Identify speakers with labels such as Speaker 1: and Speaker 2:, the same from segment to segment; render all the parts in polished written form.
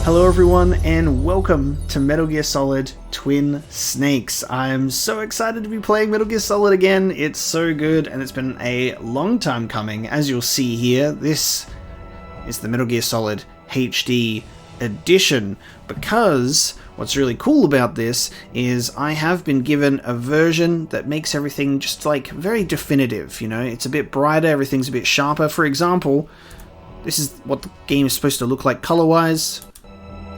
Speaker 1: Hello everyone and welcome to Metal Gear Solid Twin Snakes. I'm so excited to be playing Metal Gear Solid again. It's so good and it's been a long time coming. As you'll see here, this is the Metal Gear Solid HD edition, because what's really cool about this is I have been given a version that makes everything just like very definitive, you know? It's a bit brighter, everything's a bit sharper. For example, this is what the game is supposed to look like color-wise.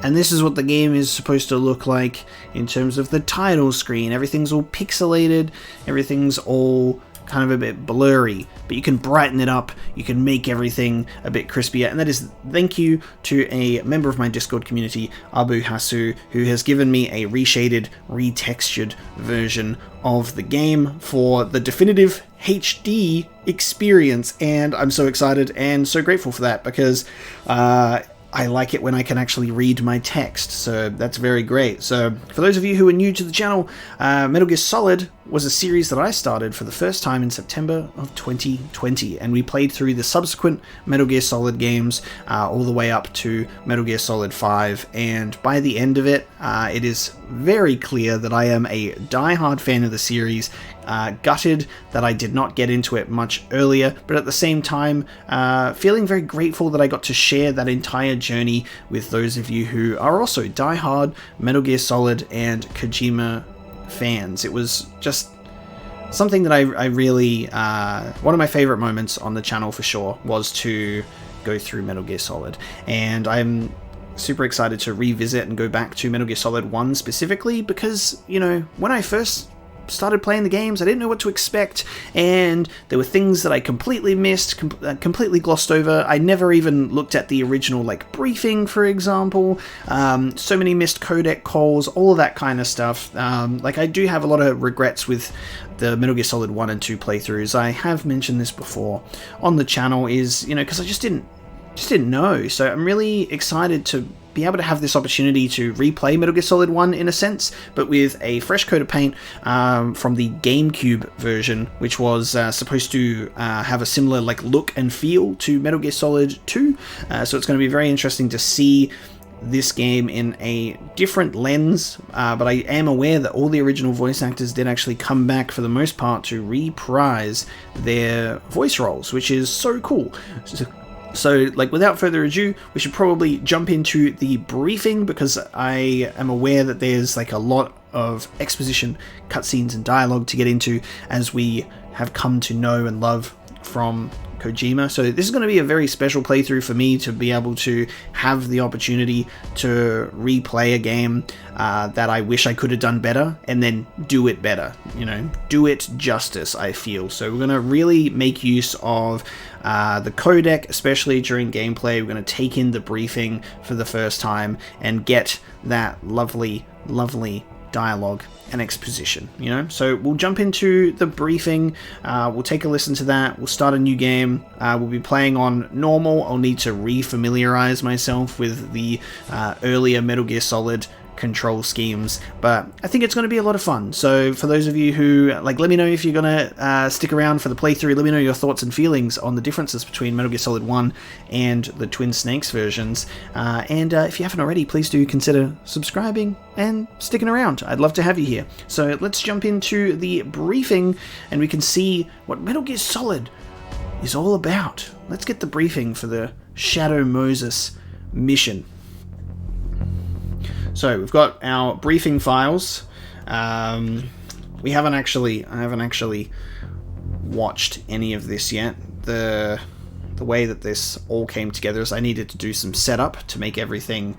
Speaker 1: And this is what the game is supposed to look like in terms of the title screen. Everything's all pixelated, everything's all kind of a bit blurry, but you can brighten it up, you can make everything a bit crispier, and that is thank you to a member of my Discord community, Abu Hasu, who has given me a reshaded, retextured version of the game for the definitive HD experience, and I'm so excited and so grateful for that, because I like it when I can actually read my text, so that's very great. So, for those of you who are new to the channel, Metal Gear Solid was a series that I started for the first time in September of 2020, and we played through the subsequent Metal Gear Solid games all the way up to Metal Gear Solid 5, and by the end of it, it is very clear that I am a die-hard fan of the series, gutted that I did not get into it much earlier, but at the same time, feeling very grateful that I got to share that entire journey with those of you who are also die-hard Metal Gear Solid and Kojima fans. It was just something that I really, one of my favorite moments on the channel for sure was to go through Metal Gear Solid, and I'm super excited to revisit and go back to Metal Gear Solid 1 specifically, because, you know, when I first started playing the games, I didn't know what to expect, and there were things that I completely missed, completely glossed over. I never even looked at the original, like, briefing, for example. So many missed codec calls, all of that kind of stuff. Like, I do have a lot of regrets with the Metal Gear Solid 1 and 2 playthroughs. I have mentioned this before on the channel, is, you know, because I just didn't know. So I'm really excited to be able to have this opportunity to replay Metal Gear Solid 1 in a sense, but with a fresh coat of paint from the GameCube version, which was supposed to have a similar like look and feel to Metal Gear Solid 2. So it's going to be very interesting to see this game in a different lens, but I am aware that all the original voice actors did actually come back for the most part to reprise their voice roles, which is so cool. So, like, without further ado, we should probably jump into the briefing, because I am aware that there's, like, a lot of exposition, cutscenes, and dialogue to get into, as we have come to know and love from Kojima. So this is going to be a very special playthrough for me, to be able to have the opportunity to replay a game that I wish I could have done better, and then do it better, you know, do it justice, I feel. So we're going to really make use of the codec, especially during gameplay. We're going to take in the briefing for the first time and get that lovely dialogue and exposition, you know. So we'll jump into the briefing, we'll take a listen to that, we'll start a new game, we'll be playing on normal. I'll need to re-familiarize myself with the earlier Metal Gear Solid control schemes, but I think it's going to be a lot of fun. So for those of you who, like, let me know if you're going to stick around for the playthrough. Let me know your thoughts and feelings on the differences between Metal Gear Solid 1 and the Twin Snakes versions, and if you haven't already, please do consider subscribing and sticking around. I'd love to have you here. So let's jump into the briefing and we can see what Metal Gear Solid is all about. Let's get the briefing for the Shadow Moses mission. So we've got our briefing files. I haven't actually watched any of this yet. The way that this all came together is I needed to do some setup to make everything,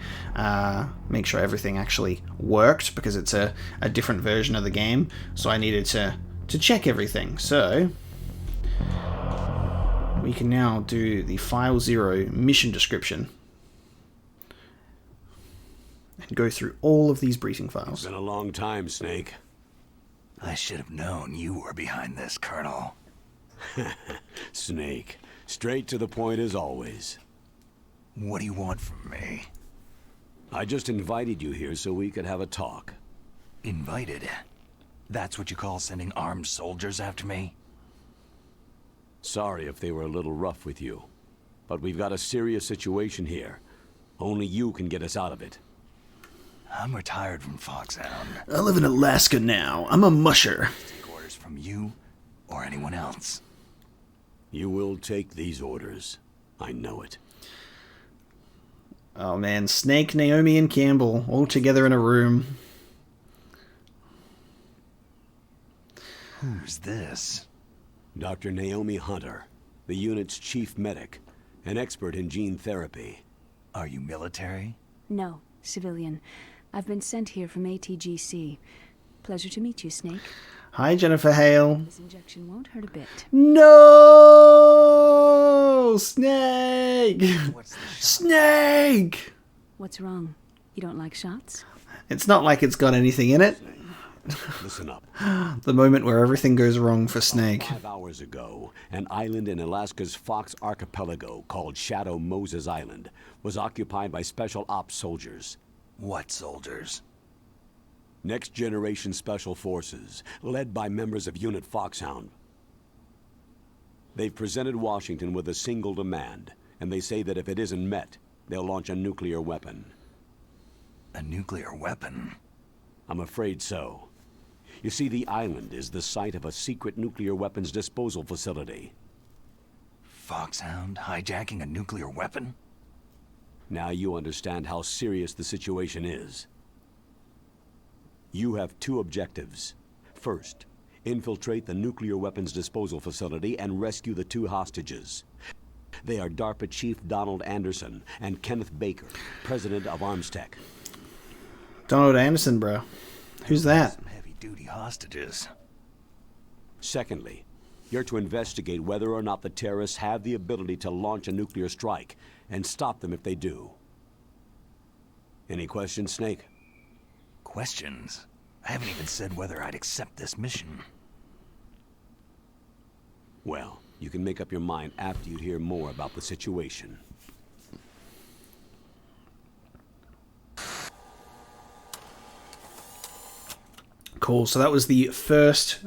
Speaker 1: make sure everything actually worked, because it's a different version of the game. So I needed to check everything. So we can now do the File 0 mission description and go through all of these briefing files.
Speaker 2: It's been a long time, Snake.
Speaker 3: I should have known you were behind this, Colonel.
Speaker 2: Snake, straight to the point as always.
Speaker 3: What do you want from me?
Speaker 2: I just invited you here so we could have a talk.
Speaker 3: Invited? That's what you call sending armed soldiers after me?
Speaker 2: Sorry if they were a little rough with you, but we've got a serious situation here. Only you can get us out of it.
Speaker 3: I'm retired from Foxhound.
Speaker 1: I live in Alaska now. I'm a musher.
Speaker 3: Take orders from you or anyone else.
Speaker 2: You will take these orders. I know it.
Speaker 1: Oh man, Snake, Naomi, and Campbell all together in a room.
Speaker 3: Who's this?
Speaker 2: Dr. Naomi Hunter, the unit's chief medic, an expert in gene therapy.
Speaker 3: Are you military?
Speaker 4: No, civilian. I've been sent here from ATGC. Pleasure to meet you, Snake.
Speaker 1: Hi, Jennifer Hale.
Speaker 4: This injection won't hurt a bit.
Speaker 1: No! Snake!
Speaker 3: What's the
Speaker 1: Snake!
Speaker 4: What's wrong? You don't like shots?
Speaker 1: It's not like it's got anything in it.
Speaker 2: Listen up.
Speaker 1: The moment where everything goes wrong for Snake.
Speaker 2: 5 hours ago, an island in Alaska's Fox Archipelago called Shadow Moses Island was occupied by Special Ops soldiers.
Speaker 3: What soldiers?
Speaker 2: Next Generation Special Forces, led by members of Unit Foxhound. They've presented Washington with a single demand, and they say that if it isn't met, they'll launch a nuclear weapon.
Speaker 3: A nuclear weapon?
Speaker 2: I'm afraid so. You see, the island is the site of a secret nuclear weapons disposal facility.
Speaker 3: Foxhound hijacking a nuclear weapon?
Speaker 2: Now you understand how serious the situation is. You have 2 objectives. First, infiltrate the nuclear weapons disposal facility and rescue the 2 hostages. They are DARPA Chief Donald Anderson and Kenneth Baker, President of ArmsTech.
Speaker 1: Donald Anderson, bro. Who's that?
Speaker 3: Some heavy-duty hostages.
Speaker 2: Secondly, you're to investigate whether or not the terrorists have the ability to launch a nuclear strike and stop them if they do. Any questions, Snake?
Speaker 3: Questions? I haven't even said whether I'd accept this mission.
Speaker 2: Well, you can make up your mind after you hear more about the situation.
Speaker 1: Cool. So that was the first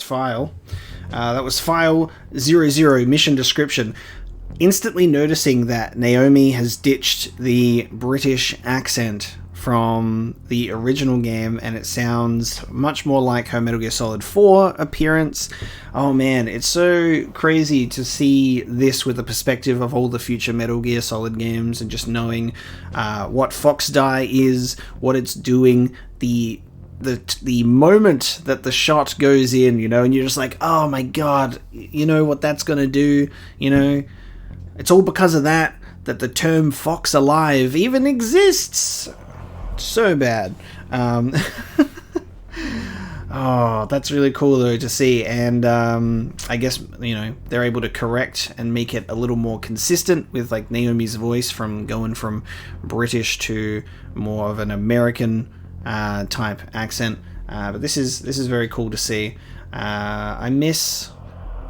Speaker 1: file. That was file 00, mission description. Instantly noticing that Naomi has ditched the British accent from the original game, and it sounds much more like her Metal Gear Solid 4 appearance. Oh man, it's so crazy to see this with the perspective of all the future Metal Gear Solid games, and just knowing what Fox Die is, what it's doing, the moment that the shot goes in, you know, and you're just like, oh my god, you know what that's gonna do, you know, it's all because of that the term Fox Alive even exists. So bad. Oh, that's really cool though to see, and I guess, you know, they're able to correct and make it a little more consistent with like Naomi's voice from going from British to more of an American type accent, but this is very cool to see. I miss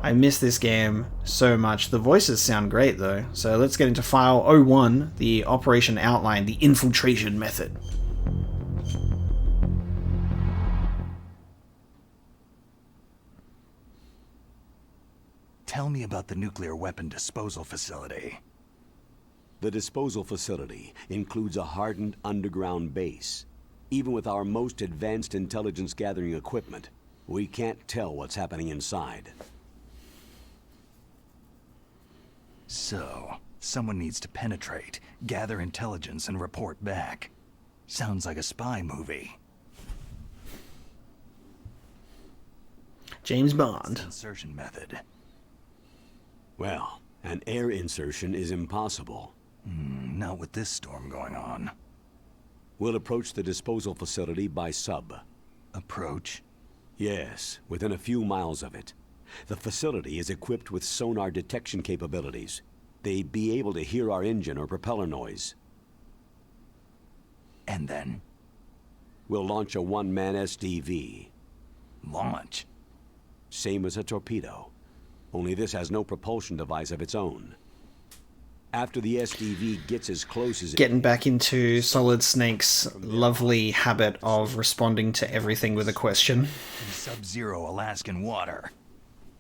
Speaker 1: this game so much. The voices sound great though. So let's get into file 01, the operation outline, the infiltration method.
Speaker 3: Tell me about the nuclear weapon disposal facility.
Speaker 2: The disposal facility includes a hardened underground base. Even with our most advanced intelligence gathering equipment, we can't tell what's happening inside.
Speaker 3: So, someone needs to penetrate, gather intelligence, and report back. Sounds like a spy movie.
Speaker 1: James Bond.
Speaker 3: Insertion method.
Speaker 2: Well, an air insertion is impossible.
Speaker 3: Not with this storm going on.
Speaker 2: We'll approach the disposal facility by sub.
Speaker 3: Approach?
Speaker 2: Yes, within a few miles of it. The facility is equipped with sonar detection capabilities. They'd be able to hear our engine or propeller noise.
Speaker 3: And then?
Speaker 2: We'll launch a one-man SDV.
Speaker 3: Launch?
Speaker 2: Same as a torpedo. Only this has no propulsion device of its own. After the SDV gets as close as
Speaker 1: Getting back into Solid Snake's lovely habit of responding to everything with a question.
Speaker 3: In sub-zero Alaskan water.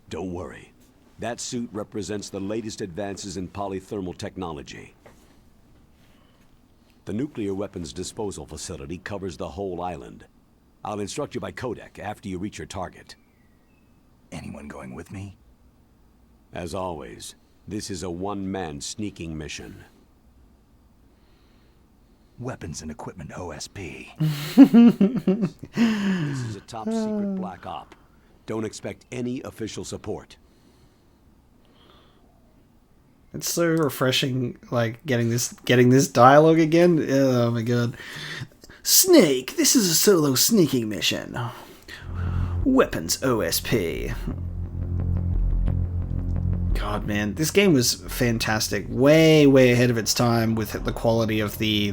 Speaker 2: Don't worry. That suit represents the latest advances in polythermal technology. The nuclear weapons disposal facility covers the whole island. I'll instruct you by codec after you reach your target.
Speaker 3: Anyone going with me?
Speaker 2: As always, this is a one-man sneaking mission.
Speaker 3: Weapons and equipment OSP.
Speaker 2: This is a top-secret black op. Don't expect any official support.
Speaker 1: It's so refreshing, like, getting this dialogue again. Oh my god. Snake, this is a solo sneaking mission. Weapons OSP. God, man, this game was fantastic. Way ahead of its time with the quality of the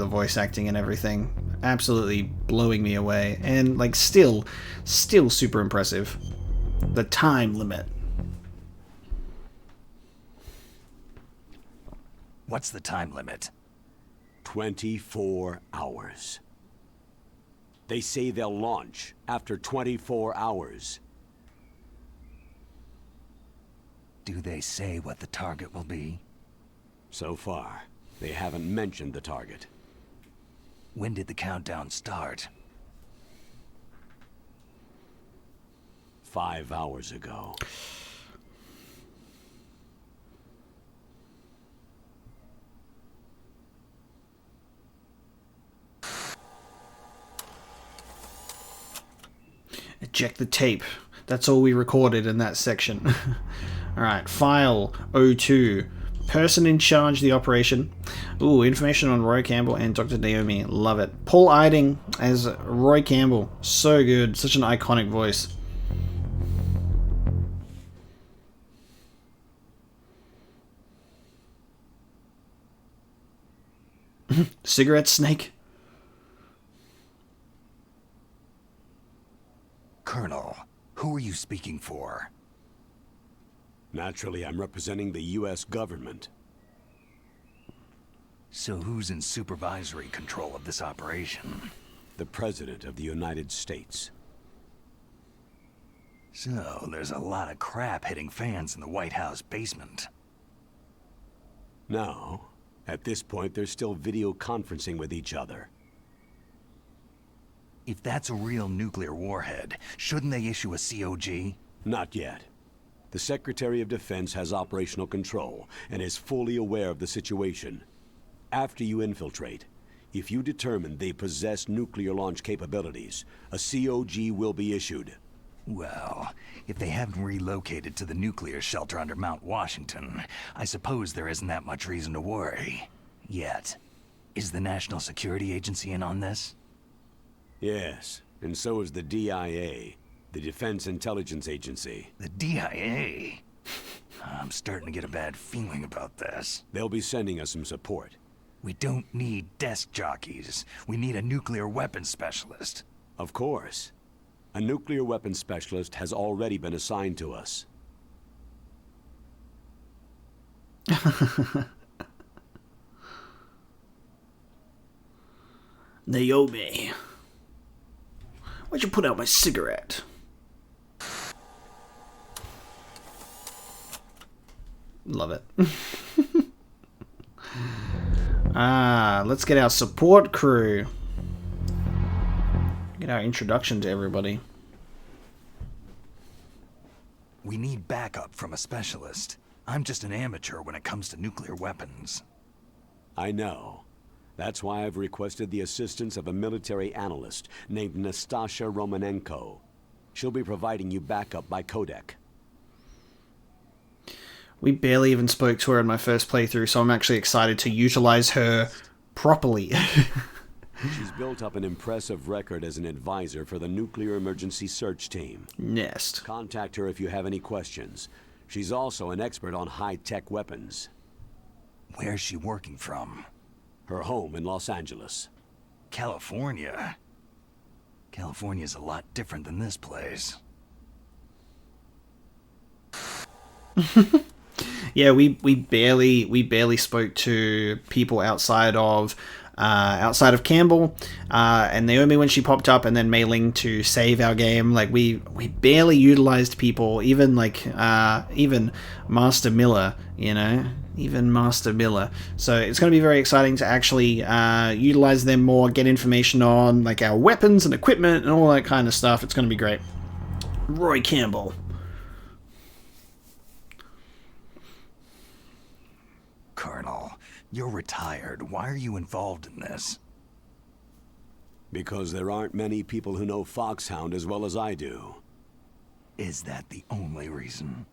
Speaker 1: voice acting and everything. Absolutely blowing me away, and like still super impressive. The time limit.
Speaker 3: What's the time limit?
Speaker 2: 24 hours. They say they'll launch after 24 hours.
Speaker 3: Do they say what the target will be?
Speaker 2: So far, they haven't mentioned the target.
Speaker 3: When did the countdown start?
Speaker 2: 5 hours ago.
Speaker 1: Eject the tape. That's all we recorded in that section. Alright, file 02. Person in charge of the operation. Ooh, information on Roy Campbell and Dr. Naomi. Love it. Paul Eiding as Roy Campbell. So good. Such an iconic voice. Cigarette snake.
Speaker 3: Colonel, who are you speaking for?
Speaker 2: Naturally, I'm representing the U.S. government.
Speaker 3: So who's in supervisory control of this operation?
Speaker 2: The President of the United States.
Speaker 3: So there's a lot of crap hitting fans in the White House basement.
Speaker 2: No. At this point, they're still video conferencing with each other.
Speaker 3: If that's a real nuclear warhead, shouldn't they issue a COG?
Speaker 2: Not yet. The Secretary of Defense has operational control and is fully aware of the situation. After you infiltrate, if you determine they possess nuclear launch capabilities, a COG will be issued.
Speaker 3: Well, if they haven't relocated to the nuclear shelter under Mount Washington, I suppose there isn't that much reason to worry. Yet. Is the National Security Agency in on this?
Speaker 2: Yes, and so is the DIA, the Defense Intelligence Agency.
Speaker 3: The DIA? I'm starting to get a bad feeling about this.
Speaker 2: They'll be sending us some support.
Speaker 3: We don't need desk jockeys. We need a nuclear weapons specialist.
Speaker 2: Of course. A nuclear weapons specialist has already been assigned to us.
Speaker 1: Naomi. Why'd you put out my cigarette? Love it. Let's get our support crew. Get our introduction to everybody.
Speaker 3: We need backup from a specialist. I'm just an amateur when it comes to nuclear weapons.
Speaker 2: I know. That's why I've requested the assistance of a military analyst named Nastasha Romanenko. She'll be providing you backup by codec.
Speaker 1: We barely even spoke to her in my first playthrough, so I'm actually excited to utilize her properly.
Speaker 2: She's built up an impressive record as an advisor for the Nuclear Emergency Search Team.
Speaker 1: Nest.
Speaker 2: Contact her if you have any questions. She's also an expert on high-tech weapons.
Speaker 3: Where's she working from?
Speaker 2: Her home in Los Angeles.
Speaker 3: California? California's a lot different than this place.
Speaker 1: Yeah, we barely spoke to people outside of Campbell and Naomi when she popped up, and then Mei Ling to save our game. Like we barely utilized people, even Master Miller, you know. even Master Miller. So it's going to be very exciting to actually utilize them more, get information on like our weapons and equipment and all that kind of stuff. It's going to be great. Roy Campbell.
Speaker 3: Colonel, you're retired. Why are you involved in this?
Speaker 2: Because there aren't many people who know Foxhound as well as I do.
Speaker 3: Is that the only reason?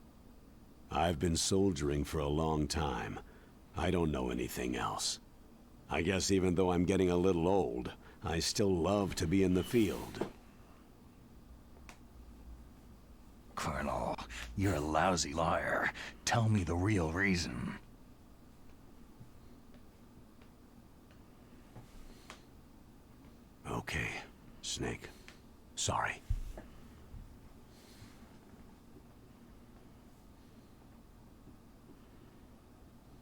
Speaker 2: I've been soldiering for a long time. I don't know anything else. I guess even though I'm getting a little old, I still love to be in the field.
Speaker 3: Colonel, you're a lousy liar. Tell me the real reason.
Speaker 2: Okay, Snake. Sorry.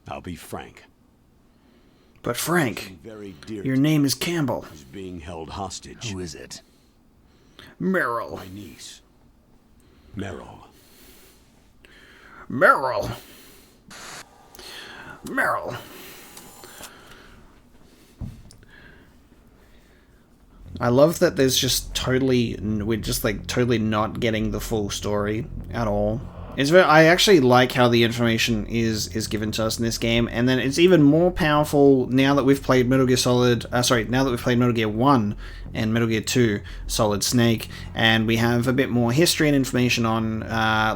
Speaker 2: I'll be frank.
Speaker 1: But Frank,
Speaker 2: Very dear
Speaker 1: your name is Campbell.
Speaker 2: is being held hostage.
Speaker 3: Who is it?
Speaker 1: Meryl.
Speaker 2: My niece, Meryl.
Speaker 1: Meryl. Meryl. I love that there's just we're just like totally not getting the full story at all. I actually like how the information is given to us in this game, and then it's even more powerful now that we've played Metal Gear Solid. Now that we've played Metal Gear 1 and Metal Gear 2 Solid Snake, and we have a bit more history and information on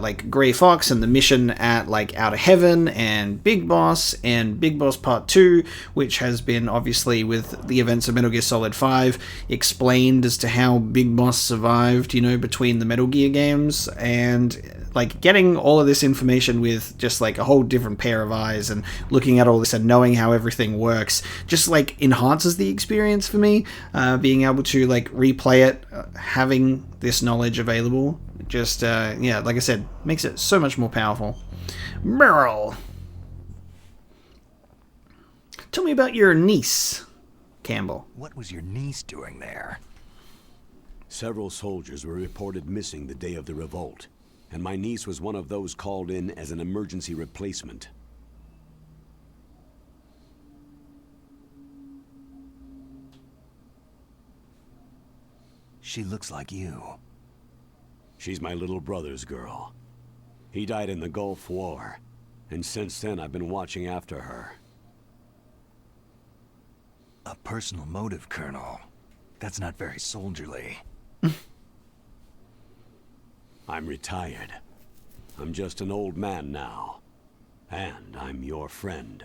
Speaker 1: like Grey Fox and the mission at like Outer Heaven and Big Boss Part 2, which has been obviously with the events of Metal Gear Solid 5 explained as to how Big Boss survived, between the Metal Gear games, and like getting all of this information with just like a whole different pair of eyes and looking at all this and knowing how everything works just like enhances the experience for me. Being able to like replay it, having this knowledge available, just yeah, like I said, makes it so much more powerful. Meryl, tell me about your niece, Campbell.
Speaker 3: What was your niece doing there?
Speaker 2: Several soldiers were reported missing the day of the revolt, and my niece was one of those called in as an emergency replacement.
Speaker 3: She looks like you.
Speaker 2: She's my little brother's girl. He died in the Gulf War, and since then I've been watching after her.
Speaker 3: A personal motive, Colonel. That's not very soldierly.
Speaker 2: I'm retired. I'm just an old man now. And I'm your friend.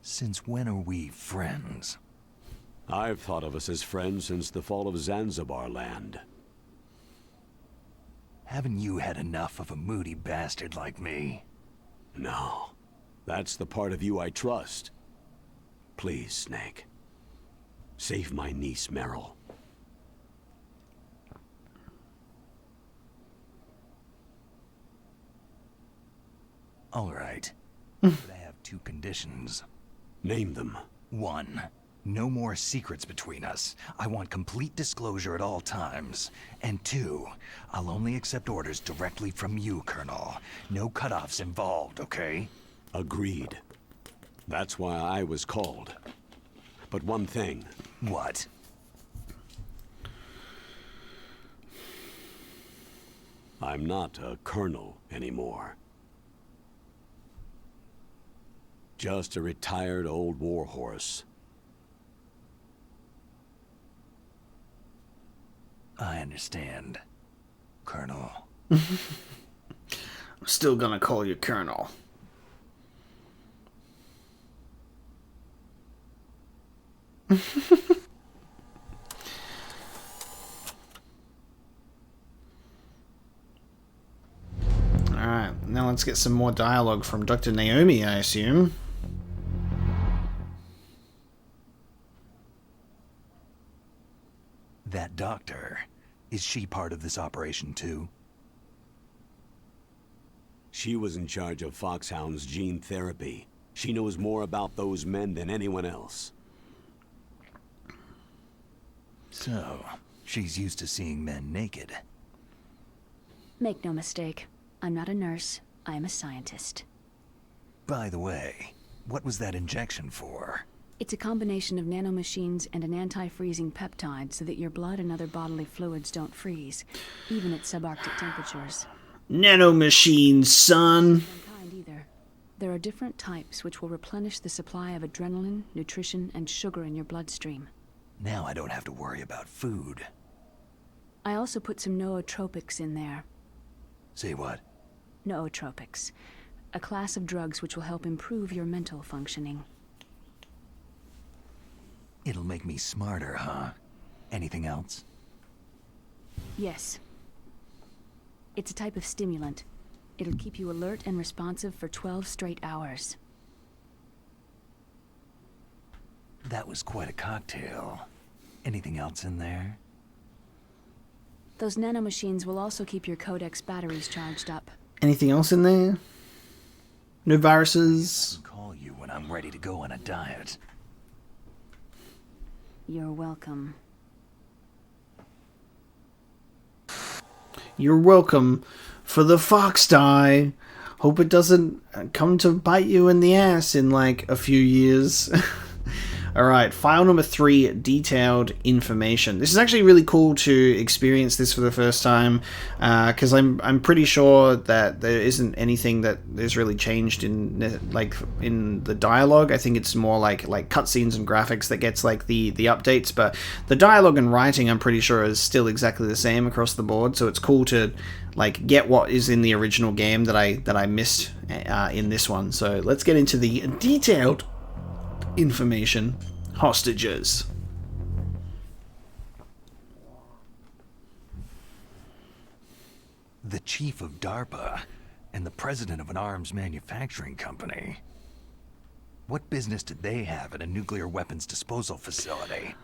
Speaker 3: Since when are we friends?
Speaker 2: I've thought of us as friends since the fall of Zanzibar land.
Speaker 3: Haven't you had enough of a moody bastard like me?
Speaker 2: No. That's the part of you I trust. Please, Snake. Save my niece, Meryl.
Speaker 3: All right. But I have two conditions.
Speaker 2: Name them.
Speaker 3: 1. No more secrets between us. I want complete disclosure at all times. And 2, I'll only accept orders directly from you, Colonel. No cutoffs involved, okay?
Speaker 2: Agreed. That's why I was called. But one thing.
Speaker 3: What?
Speaker 2: I'm not a colonel anymore. Just a retired old warhorse.
Speaker 3: I understand, Colonel.
Speaker 1: I'm still gonna call you Colonel. Alright, now let's get some more dialogue from Dr. Naomi, I assume.
Speaker 3: That doctor, is she part of this operation too?
Speaker 2: She was in charge of Foxhound's gene therapy. She knows more about those men than anyone else.
Speaker 3: So, she's used to seeing men naked.
Speaker 4: Make no mistake, I'm not a nurse, I am a scientist.
Speaker 3: By the way, what was that injection for?
Speaker 4: It's a combination of nanomachines and an anti-freezing peptide so that your blood and other bodily fluids don't freeze, even at subarctic temperatures.
Speaker 1: Nanomachines, son.
Speaker 4: Kind either. There are different types which will replenish the supply of adrenaline, nutrition, and sugar in your bloodstream.
Speaker 3: Now I don't have to worry about food.
Speaker 4: I also put some nootropics in there.
Speaker 3: Say what?
Speaker 4: Nootropics. A class of drugs which will help improve your mental functioning.
Speaker 3: It'll make me smarter, huh? Anything else?
Speaker 4: Yes. It's a type of stimulant. It'll keep you alert and responsive for 12 straight hours.
Speaker 3: That was quite a cocktail. Anything else in there?
Speaker 4: Those nanomachines will also keep your Codex batteries charged up.
Speaker 1: Anything else in there? No viruses?
Speaker 3: I'll call you when I'm ready to go on a diet.
Speaker 4: You're welcome.
Speaker 1: You're welcome for the fox die. Hope it doesn't come to bite you in the ass in like a few years. Alright, file number 3, detailed information. This is actually really cool to experience this for the first time, because I'm pretty sure that there isn't anything that is really changed in the dialogue. I think it's more like cutscenes and graphics that gets like the updates, but the dialogue and writing I'm pretty sure is still exactly the same across the board, so it's cool to like get what is in the original game that I missed in this one. So let's get into the detailed information. Hostages.
Speaker 3: The chief of DARPA and the president of an arms manufacturing company. What business did they have at a nuclear weapons disposal facility?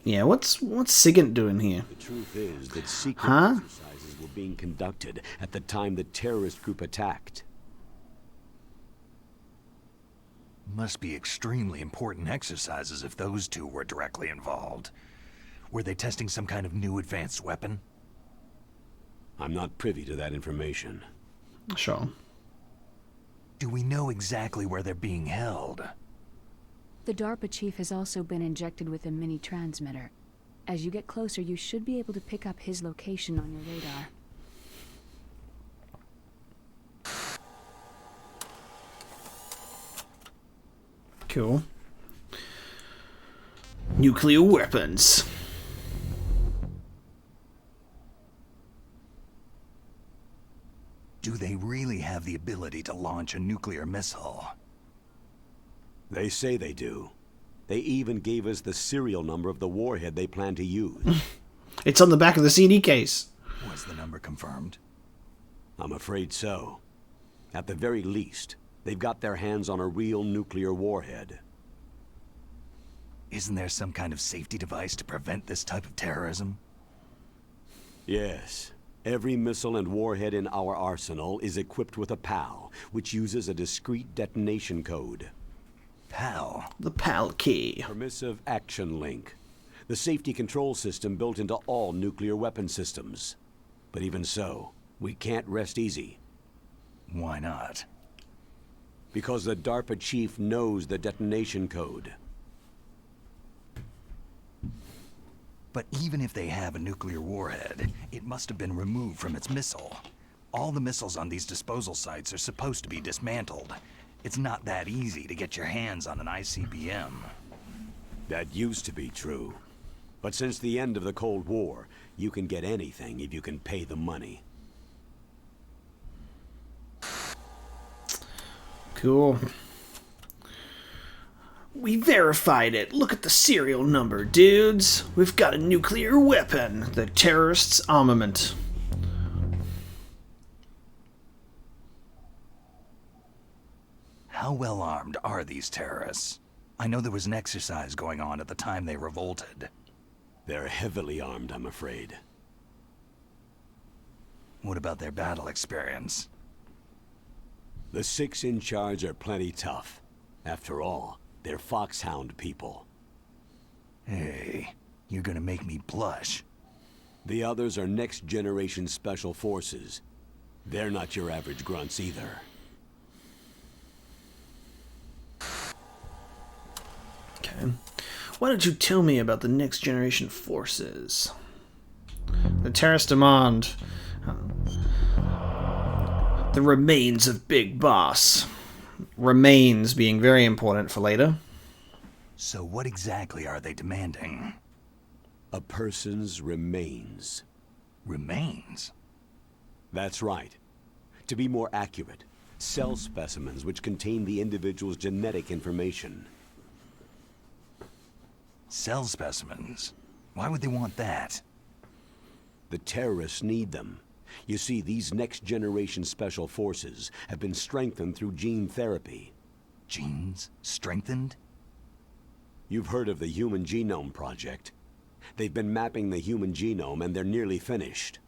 Speaker 1: Yeah, what's SIGINT doing here?
Speaker 2: The truth is that secret exercises were being conducted at the time the terrorist group attacked.
Speaker 3: Must be extremely important exercises if those two were directly involved. Were they testing some kind of new advanced weapon?
Speaker 2: I'm not privy to that information.
Speaker 1: Sure.
Speaker 3: Do we know exactly where they're being held?
Speaker 4: The DARPA chief has also been injected with a mini transmitter. As you get closer, you should be able to pick up his location on your radar.
Speaker 1: Cool. Nuclear weapons.
Speaker 3: Do they really have the ability to launch a nuclear missile?
Speaker 2: They say they do. They even gave us the serial number of the warhead they plan to use.
Speaker 1: It's on the back of the CD case.
Speaker 3: Was the number confirmed?
Speaker 2: I'm afraid so. At the very least, they've got their hands on a real nuclear warhead.
Speaker 3: Isn't there some kind of safety device to prevent this type of terrorism?
Speaker 2: Yes. Every missile and warhead in our arsenal is equipped with a PAL, which uses a discrete detonation code.
Speaker 3: PAL?
Speaker 1: The PAL key.
Speaker 2: Permissive Action Link. The safety control system built into all nuclear weapon systems. But even so, we can't rest easy.
Speaker 3: Why not?
Speaker 2: Because the DARPA chief knows the detonation code.
Speaker 3: But even if they have a nuclear warhead, it must have been removed from its missile. All the missiles on these disposal sites are supposed to be dismantled. It's not that easy to get your hands on an ICBM.
Speaker 2: That used to be true. But since the end of the Cold War, you can get anything if you can pay the money.
Speaker 1: Cool. We verified it. Look at the serial number, dudes. We've got a nuclear weapon. The terrorists' armament.
Speaker 3: How well armed are these terrorists? I know there was an exercise going on at the time they revolted.
Speaker 2: They're heavily armed, I'm afraid.
Speaker 3: What about their battle experience?
Speaker 2: The 6 in charge are plenty tough. After all, they're Foxhound people.
Speaker 3: Hey, you're gonna make me blush.
Speaker 2: The others are next-generation special forces. They're not your average grunts either.
Speaker 1: Okay. Why don't you tell me about the next generation forces? The terrorists demand the remains of Big Boss. Remains being very important for later.
Speaker 3: So what exactly are they demanding?
Speaker 2: A person's remains.
Speaker 3: Remains?
Speaker 2: That's right. To be more accurate, cell specimens which contain the individual's genetic information.
Speaker 3: Cell specimens? Why would they want that?
Speaker 2: The terrorists need them. You see, these next-generation special forces have been strengthened through gene therapy.
Speaker 3: Genes? Strengthened?
Speaker 2: You've heard of the Human Genome Project. They've been mapping the human genome and they're nearly finished.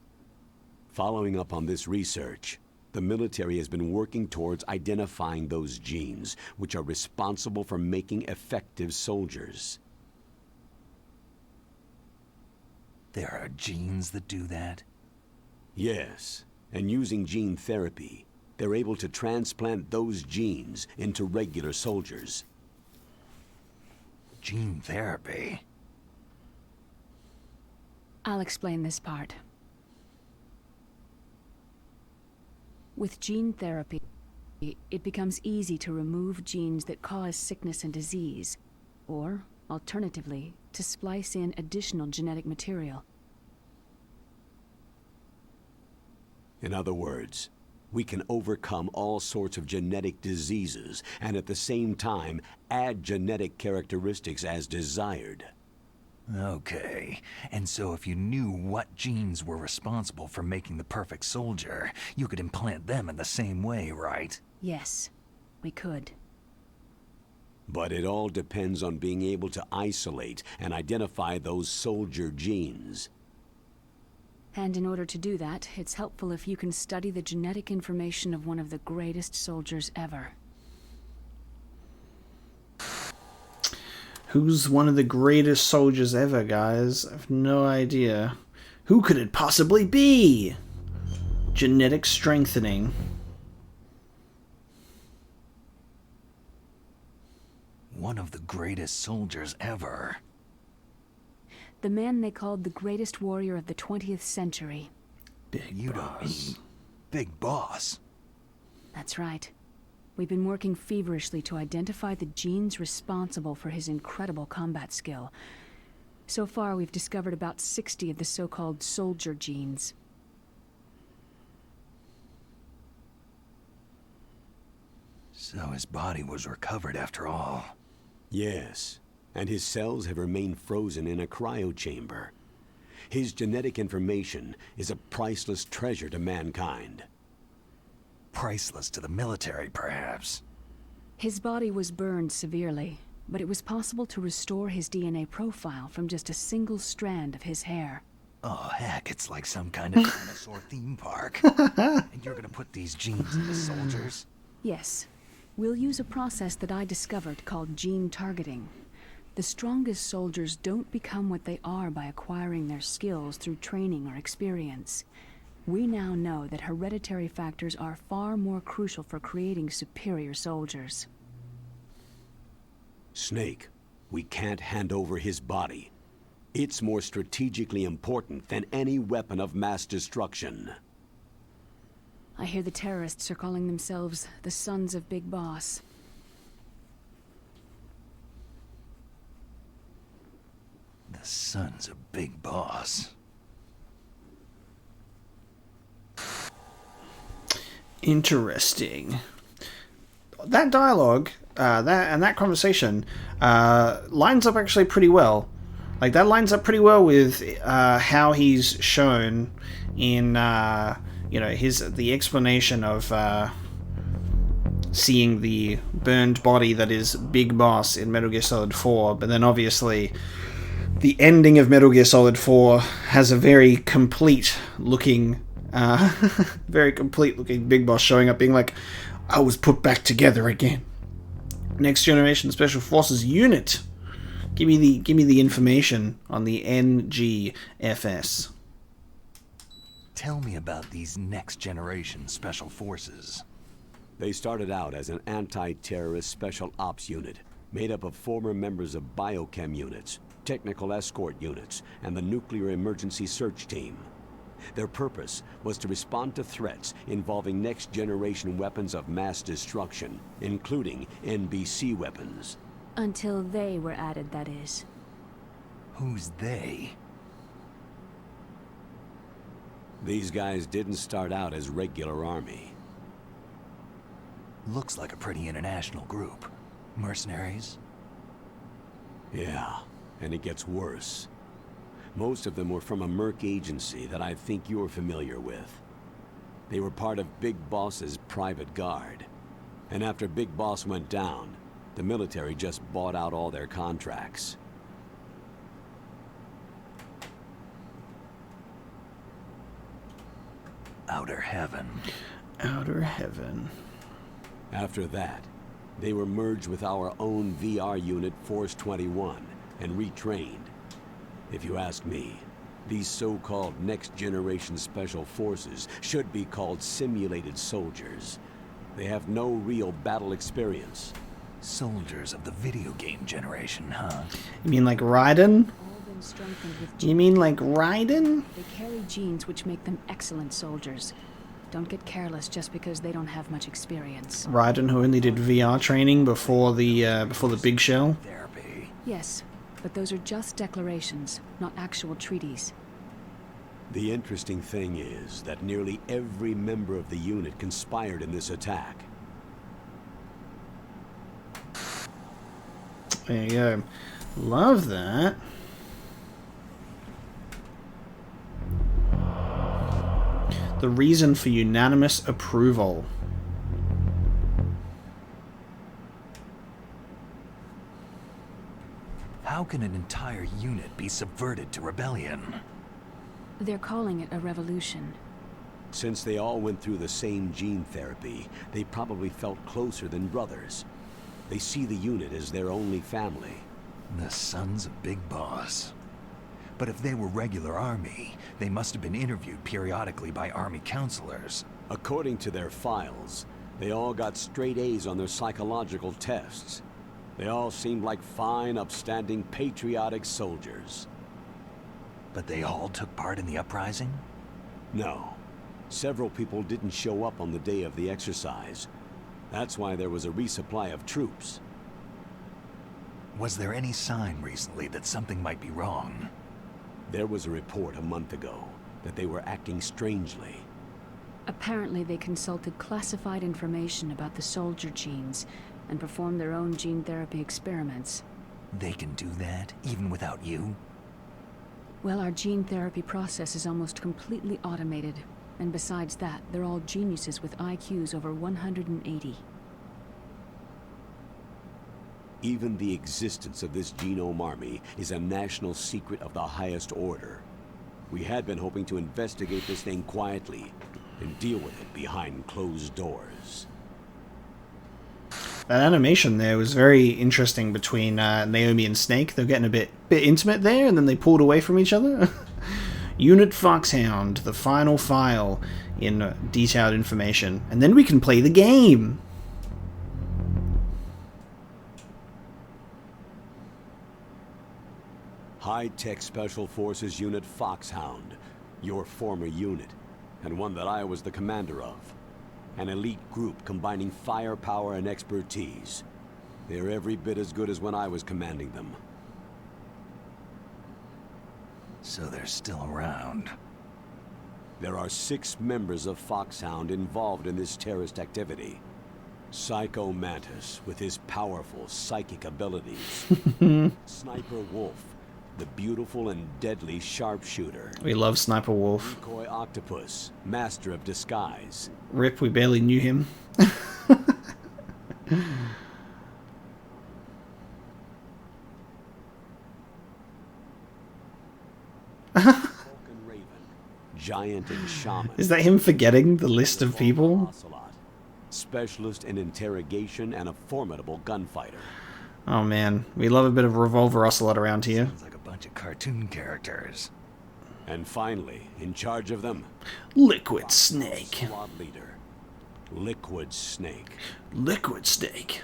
Speaker 2: Following up on this research, the military has been working towards identifying those genes, which are responsible for making effective soldiers.
Speaker 3: There are genes that do that?
Speaker 2: Yes, and using gene therapy, they're able to transplant those genes into regular soldiers.
Speaker 3: Gene therapy?
Speaker 4: I'll explain this part. With gene therapy, it becomes easy to remove genes that cause sickness and disease, or, alternatively, to splice in additional genetic material.
Speaker 2: In other words, we can overcome all sorts of genetic diseases and at the same time add genetic characteristics as desired.
Speaker 3: Okay, and so if you knew what genes were responsible for making the perfect soldier, you could implant them in the same way, right?
Speaker 4: Yes, we could.
Speaker 2: But it all depends on being able to isolate and identify those soldier genes.
Speaker 4: And in order to do that, it's helpful if you can study the genetic information of one of the greatest soldiers ever.
Speaker 1: Who's one of the greatest soldiers ever, guys? I have no idea. Who could it possibly be? Genetic strengthening.
Speaker 3: One of the greatest soldiers ever.
Speaker 4: The man they called the greatest warrior of the 20th century.
Speaker 1: Big
Speaker 3: You don't
Speaker 1: Boss.
Speaker 3: mean Big Boss?
Speaker 4: That's right. We've been working feverishly to identify the genes responsible for his incredible combat skill. So far, we've discovered about 60 of the so-called soldier genes.
Speaker 3: So his body was recovered after all.
Speaker 2: Yes, and his cells have remained frozen in a cryochamber. His genetic information is a priceless treasure to mankind.
Speaker 3: Priceless to the military, perhaps.
Speaker 4: His body was burned severely, but it was possible to restore his DNA profile from just a single strand of his hair.
Speaker 3: Oh, heck, it's like some kind of dinosaur theme park. And you're gonna put these genes into soldiers?
Speaker 4: Yes. We'll use a process that I discovered called gene targeting. The strongest soldiers don't become what they are by acquiring their skills through training or experience. We now know that hereditary factors are far more crucial for creating superior soldiers.
Speaker 2: Snake, we can't hand over his body. It's more strategically important than any weapon of mass destruction.
Speaker 4: I hear the terrorists are calling themselves the Sons of Big Boss.
Speaker 3: The Sons of Big Boss.
Speaker 1: Interesting. That dialogue, that conversation, lines up actually pretty well. Like, that lines up pretty well with how he's shown in the explanation of seeing the burned body that is Big Boss in Metal Gear Solid 4, but then obviously the ending of Metal Gear Solid 4 has a very complete looking Big Boss showing up being like, I was put back together again. Next Generation Special Forces unit. Give me the information on the NGFS.
Speaker 3: Tell me about these next-generation special forces.
Speaker 2: They started out as an anti-terrorist special ops unit. made up of former members of biochem units, technical escort units, and the nuclear emergency search team. Their purpose was to respond to threats involving next-generation weapons of mass destruction, including NBC weapons.
Speaker 4: Until they were added, that is.
Speaker 3: Who's they?
Speaker 2: These guys didn't start out as regular army.
Speaker 3: Looks like a pretty international group. Mercenaries?
Speaker 2: Yeah, and it gets worse. Most of them were from a merc agency that I think you're familiar with. They were part of Big Boss's private guard. And after Big Boss went down, the military just bought out all their contracts.
Speaker 3: Outer heaven.
Speaker 1: Outer heaven.
Speaker 2: After that, they were merged with our own VR unit Force 21 and retrained. If you ask me, these so-called next-generation special forces should be called simulated soldiers. They have no real battle experience.
Speaker 3: Soldiers of the video game generation, huh?
Speaker 1: You mean like Raiden?
Speaker 4: All been strengthened with
Speaker 1: You mean like Raiden?
Speaker 4: They carry genes which make them excellent soldiers. Don't get careless just because they don't have much experience.
Speaker 1: Raiden, who only did VR training before the big shell.
Speaker 3: Therapy.
Speaker 4: Yes, but those are just declarations, not actual treaties.
Speaker 2: The interesting thing is that nearly every member of the unit conspired in this attack.
Speaker 1: There you go. Love that. The reason for unanimous approval.
Speaker 3: How can an entire unit be subverted to rebellion?
Speaker 4: They're calling it a revolution.
Speaker 2: Since they all went through the same gene therapy, they probably felt closer than brothers. They see the unit as their only family.
Speaker 3: The sons of Big Boss. But if they were regular army, they must have been interviewed periodically by army counselors.
Speaker 2: According to their files, they all got straight A's on their psychological tests. They all seemed like fine, upstanding, patriotic soldiers.
Speaker 3: But they all took part in the uprising?
Speaker 2: No. Several people didn't show up on the day of the exercise. That's why there was a resupply of troops.
Speaker 3: Was there any sign recently that something might be wrong?
Speaker 2: There was a report a month ago that they were acting strangely.
Speaker 4: Apparently they consulted classified information about the soldier genes and performed their own gene therapy experiments.
Speaker 3: They can do that, even without you?
Speaker 4: Well, our gene therapy process is almost completely automated. And besides that, they're all geniuses with IQs over 180.
Speaker 2: Even the existence of this Genome army is a national secret of the highest order. We had been hoping to investigate this thing quietly and deal with it behind closed doors.
Speaker 1: That animation there was very interesting between Naomi and Snake. They're getting a bit intimate there, and then they pulled away from each other. Unit Foxhound, the final file in detailed information. And then we can play the game!
Speaker 2: High-Tech Special Forces Unit Foxhound, your former unit, and one that I was the commander of. An elite group combining firepower and expertise. They're every bit as good as when I was commanding them.
Speaker 3: So they're still around.
Speaker 2: There are 6 members of Foxhound involved in this terrorist activity. Psycho Mantis, with his powerful psychic abilities. Sniper Wolf, the beautiful and deadly sharpshooter.
Speaker 1: We love Sniper Wolf.
Speaker 2: Decoy Octopus, master of disguise.
Speaker 1: Rip, we barely knew him.
Speaker 2: Falcon Raven, giant and shaman.
Speaker 1: Is that him forgetting the list of people?
Speaker 2: Ocelot, specialist in interrogation and a formidable gunfighter.
Speaker 1: Oh man, we love a bit of Revolver Ocelot around here.
Speaker 3: Sounds like a bunch of cartoon characters.
Speaker 2: And finally, in charge of them,
Speaker 1: Liquid Snake.
Speaker 2: squad leader, Liquid Snake.
Speaker 1: Liquid Snake.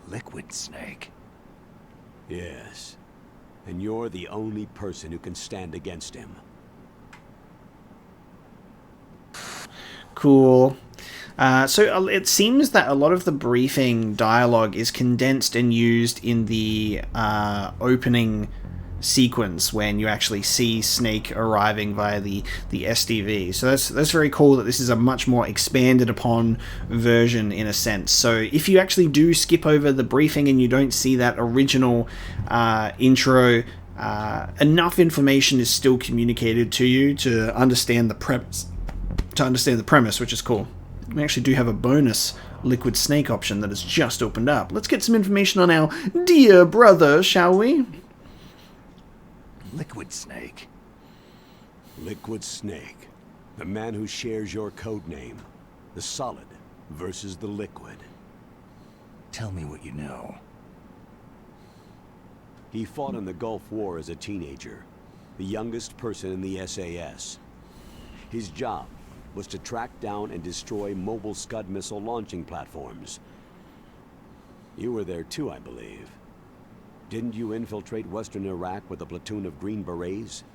Speaker 3: Liquid Snake?
Speaker 2: Yes. And you're the only person who can stand against him.
Speaker 1: Cool. So it seems that a lot of the briefing dialogue is condensed and used in the opening sequence when you actually see Snake arriving via the SDV. So that's very cool that this is a much more expanded upon version in a sense. So if you actually do skip over the briefing and you don't see that original intro, enough information is still communicated to you to understand the premise. Which is cool. We actually do have a bonus Liquid Snake option that has just opened up. Let's get some information on our dear brother, shall we?
Speaker 3: Liquid Snake?
Speaker 2: Liquid Snake. The man who shares your code name. The solid versus the liquid.
Speaker 3: Tell me what you know.
Speaker 2: He fought in the Gulf War as a teenager. The youngest person in the SAS. His job was to track down and destroy mobile Scud missile launching platforms. You were there too, I believe. Didn't you infiltrate Western Iraq with a platoon of Green Berets?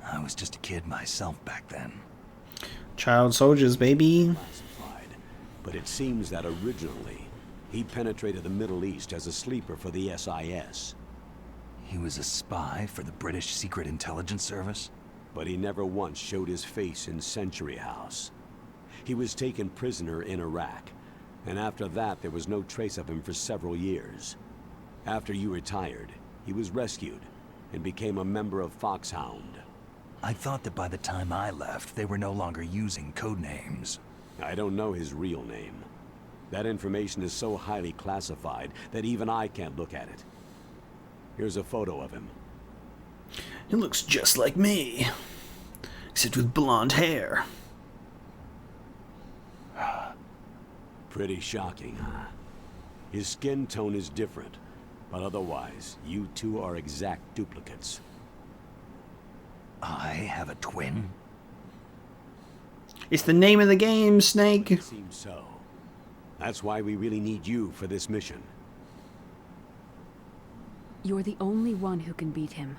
Speaker 3: I was just a kid myself back then.
Speaker 1: Child soldiers, baby.
Speaker 2: Classified. But it seems that originally, he penetrated the Middle East as a sleeper for the SIS.
Speaker 3: He was a spy for the British Secret Intelligence Service?
Speaker 2: But he never once showed his face in Century House. He was taken prisoner in Iraq, and after that there was no trace of him for several years. After you retired, he was rescued and became a member of Foxhound.
Speaker 3: I thought that by the time I left, they were no longer using code names.
Speaker 2: I don't know his real name. That information is so highly classified that even I can't look at it. Here's a photo of him.
Speaker 1: He looks just like me, except with blonde hair.
Speaker 2: Pretty shocking, huh? His skin tone is different, but otherwise, you two are exact duplicates.
Speaker 3: I have a twin?
Speaker 1: It's the name of the game, Snake.
Speaker 2: It seems so. That's why we really need you for this mission.
Speaker 4: You're the only one who can beat him.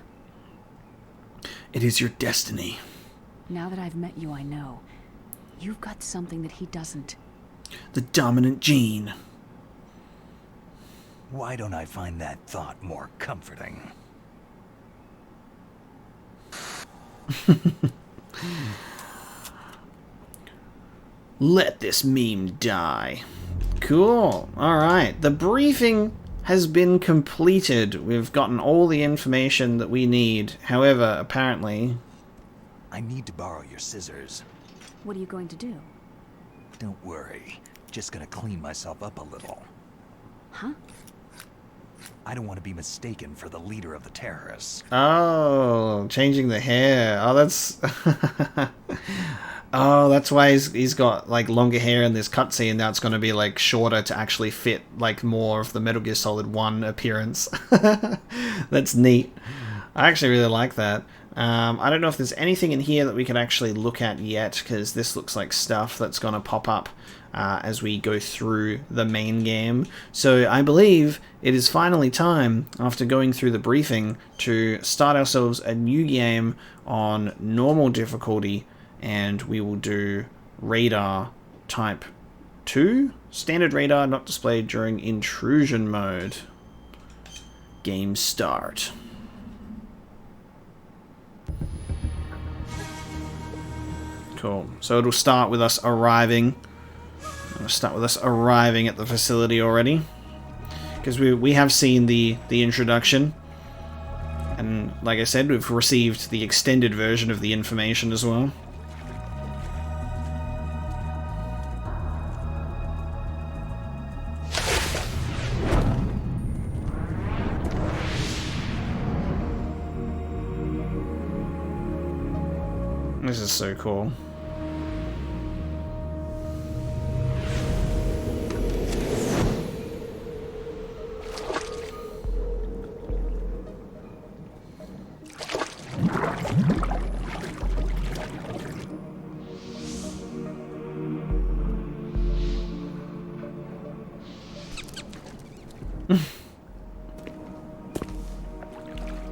Speaker 1: It is your destiny.
Speaker 4: Now that I've met you, I know. You've got something that he doesn't.
Speaker 1: The dominant gene.
Speaker 3: Why don't I find that thought more comforting?
Speaker 1: Let this meme die. Cool. Alright. The briefing has been completed. We've gotten all the information that we need. However, apparently...
Speaker 3: I need to borrow your scissors.
Speaker 4: What are you going to do?
Speaker 3: Don't worry. Just gonna clean myself up a little.
Speaker 4: Huh?
Speaker 3: I don't want to be mistaken for the leader of the terrorists.
Speaker 1: Oh, changing the hair. Oh, that's... Oh, that's why he's got, like, longer hair in this cutscene. Now it's going to be, like, shorter to actually fit, like, more of the Metal Gear Solid 1 appearance. That's neat. I actually really like that. I don't know if there's anything in here that we could actually look at yet, because this looks like stuff that's going to pop up as we go through the main game. So I believe it is finally time, after going through the briefing, to start ourselves a new game on normal difficulty, and we will do radar type 2. Standard radar not displayed during intrusion mode. Game start. Cool. So it'll start with us arriving. It'll start with us arriving at the facility already. Because we have seen the introduction. And like I said, we've received the extended version of the information as well. This is so cool.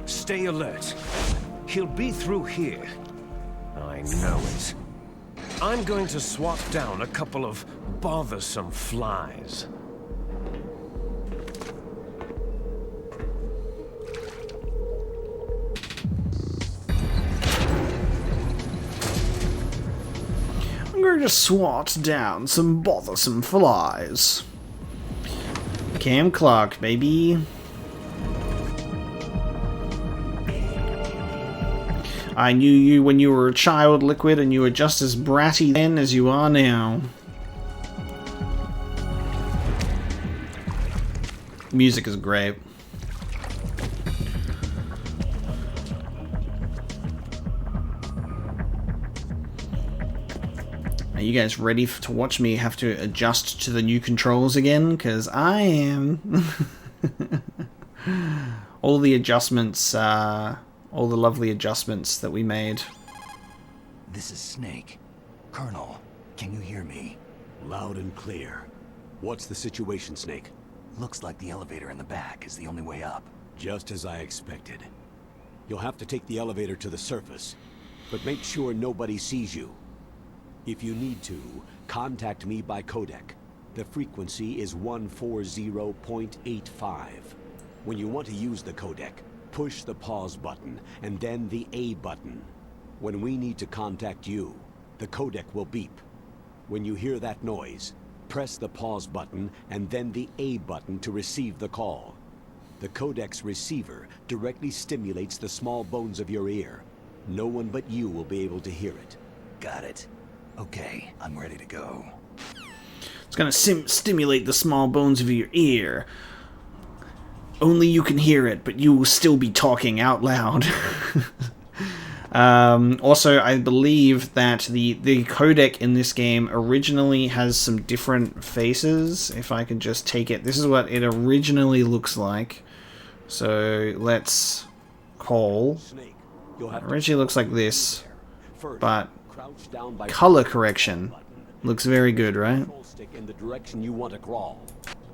Speaker 5: Stay alert. He'll be through here. I know it. I'm going to swat down a couple of bothersome flies.
Speaker 1: I'm going to swat down some bothersome flies. Cam Clark, baby. I knew you when you were a child, Liquid, and you were just as bratty then as you are now. Music is great. Are you guys ready to watch me have to adjust to the new controls again? Because I am. All the adjustments, all the lovely adjustments that we made.
Speaker 3: This is Snake. Colonel, can you hear me?
Speaker 2: Loud and clear. What's the situation, Snake?
Speaker 3: Looks like the elevator in the back is the only way up.
Speaker 2: Just as I expected. You'll have to take the elevator to the surface, but make sure nobody sees you. If you need to, contact me by codec. The frequency is 140.85. When you want to use the codec, push the pause button and then the A button. When we need to contact you, the codec will beep. When you hear that noise, press the pause button and then the A button to receive the call. The codec's receiver directly stimulates the small bones of your ear. No one but you will be able to hear it.
Speaker 3: Got it. Okay, I'm ready to go.
Speaker 1: It's gonna stimulate the small bones of your ear. Only you can hear it, but you will still be talking out loud. Also, I believe that the codec in this game originally has some different faces. If I can just take it. This is what it originally looks like. So, let's call. It originally looks like this. But color correction looks very good, right?
Speaker 2: In the direction you want to crawl.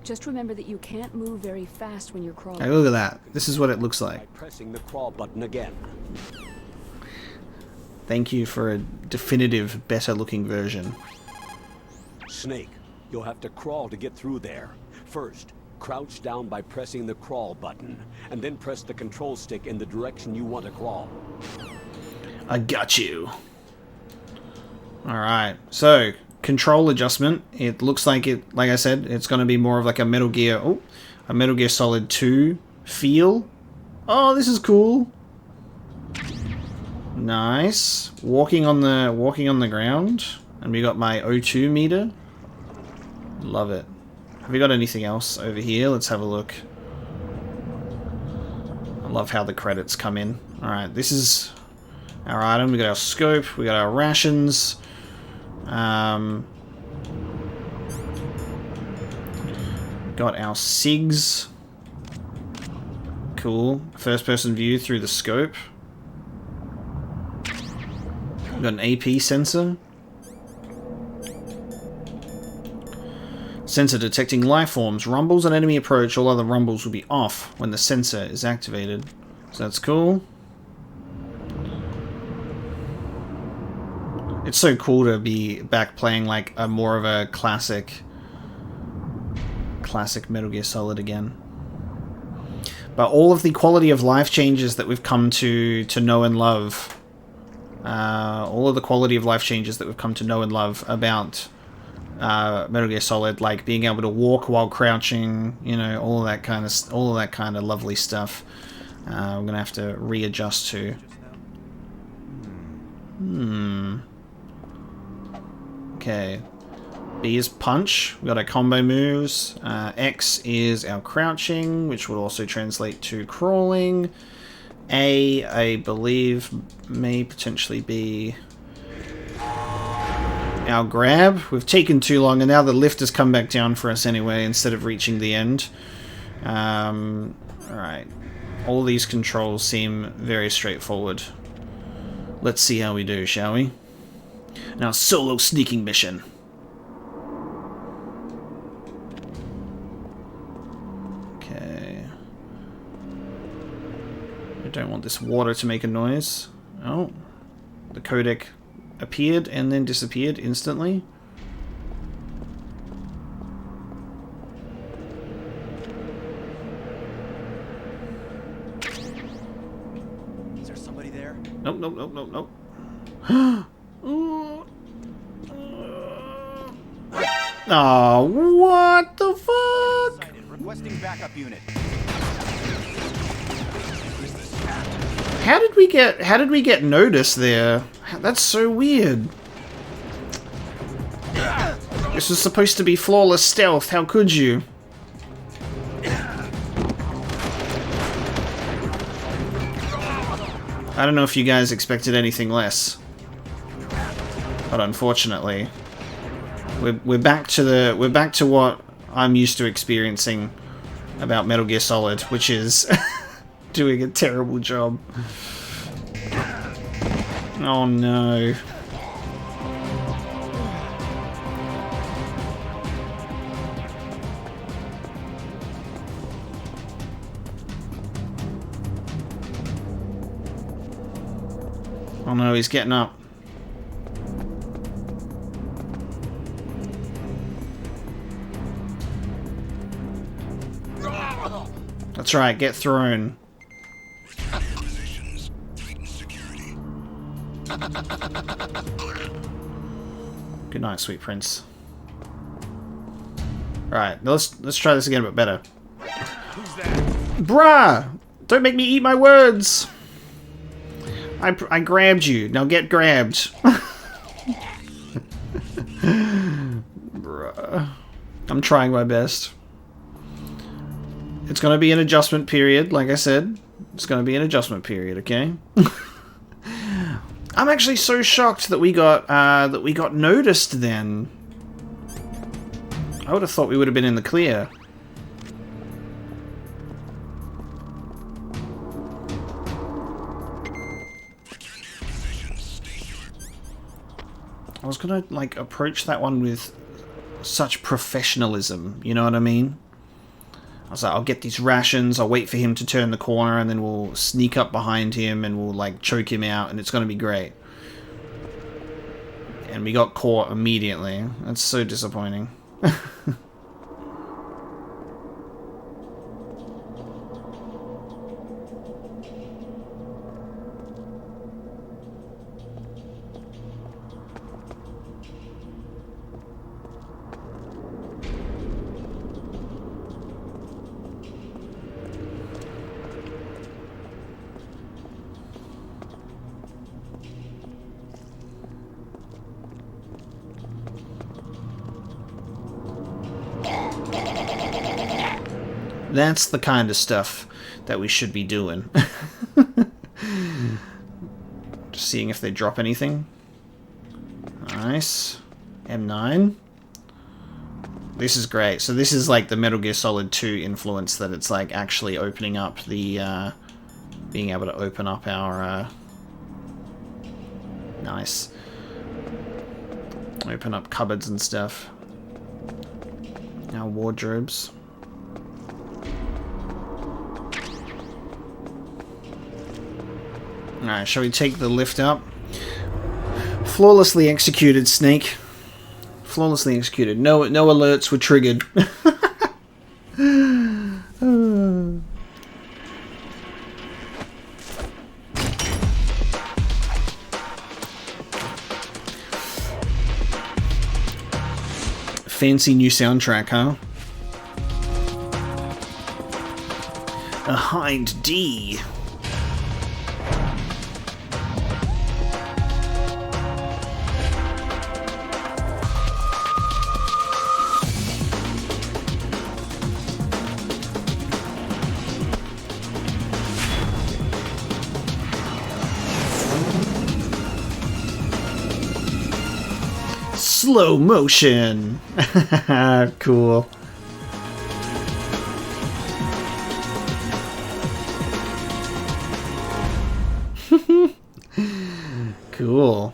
Speaker 4: Just remember that you can't move very fast when you're crawling.
Speaker 1: Hey, look at that. This is what it looks like.
Speaker 2: By pressing the crawl button again.
Speaker 1: Thank you for a definitive, better looking version.
Speaker 2: Snake, you'll have to crawl to get through there. First, crouch down by pressing the crawl button, and then press the control stick in the direction you want to crawl.
Speaker 1: I got you. Alright, so control adjustment. It looks like it, like I said, it's going to be more of like a Metal Gear, a Metal Gear Solid 2 feel. Oh, this is cool. Nice. Walking on the ground, and we got my O2 meter. Love it. Have we got anything else over here? Let's have a look. I love how the credits come in. Alright, this is our item. We got our scope, we got our rations. Got our SIGs. Cool. First person view through the scope. We've got an AP sensor. Sensor detecting life forms. Rumbles an enemy approach. All other rumbles will be off when the sensor is activated. So that's cool. It's so cool to be back playing like a more of a classic Metal Gear Solid again. But all of the quality of life changes that we've come to know and love, all of the quality of life changes that we've come to know and love about Metal Gear Solid, like being able to walk while crouching, you know, all of that kind of lovely stuff. I'm gonna have to readjust to. Okay. B is punch. We've got our combo moves. X is our crouching, which would also translate to crawling. A, I believe, may potentially be our grab. We've taken too long, and now the lift has come back down for us anyway, instead of reaching the end. Alright. All these controls seem very straightforward. Let's see how we do, shall we? Now, solo sneaking mission. Don't want this water to make a noise. Oh. The codec appeared and then disappeared instantly.
Speaker 6: Is there somebody there?
Speaker 1: Nope, nope, nope, nope, nope. Oh, what the fuck?
Speaker 6: Requesting backup unit.
Speaker 1: How did we get noticed there? That's so weird. This was supposed to be flawless stealth. How could you? I don't know if you guys expected anything less, but unfortunately, we're back to what I'm used to experiencing about Metal Gear Solid, which is doing a terrible job. Oh no. Oh no, he's getting up. That's right, get thrown. Good night, sweet prince. Right, let's try this again, but better.
Speaker 5: Who's that?
Speaker 1: Bruh! Don't make me eat my words! I grabbed you. Now get grabbed. Bruh. I'm trying my best. It's gonna be an adjustment period, like I said. It's gonna be an adjustment period, okay? I'm actually so shocked that we got noticed then. I would have thought we would have been in the clear. I was gonna, like, approach that one with such professionalism, you know what I mean? I was like, I'll get these rations, I'll wait for him to turn the corner, and then we'll sneak up behind him and we'll, like, choke him out, and it's gonna be great. And we got caught immediately. That's so disappointing. That's the kind of stuff that we should be doing. Just seeing if they drop anything. Nice. M9. This is great. So this is like the Metal Gear Solid 2 influence, that it's like actually opening up the... being able to open up our... nice. Open up cupboards and stuff. Our wardrobes. Alright, shall we take the lift up? Flawlessly executed, Snake. Flawlessly executed. No alerts were triggered. Fancy new soundtrack, huh? A Hind D. Slow motion. Cool. Cool.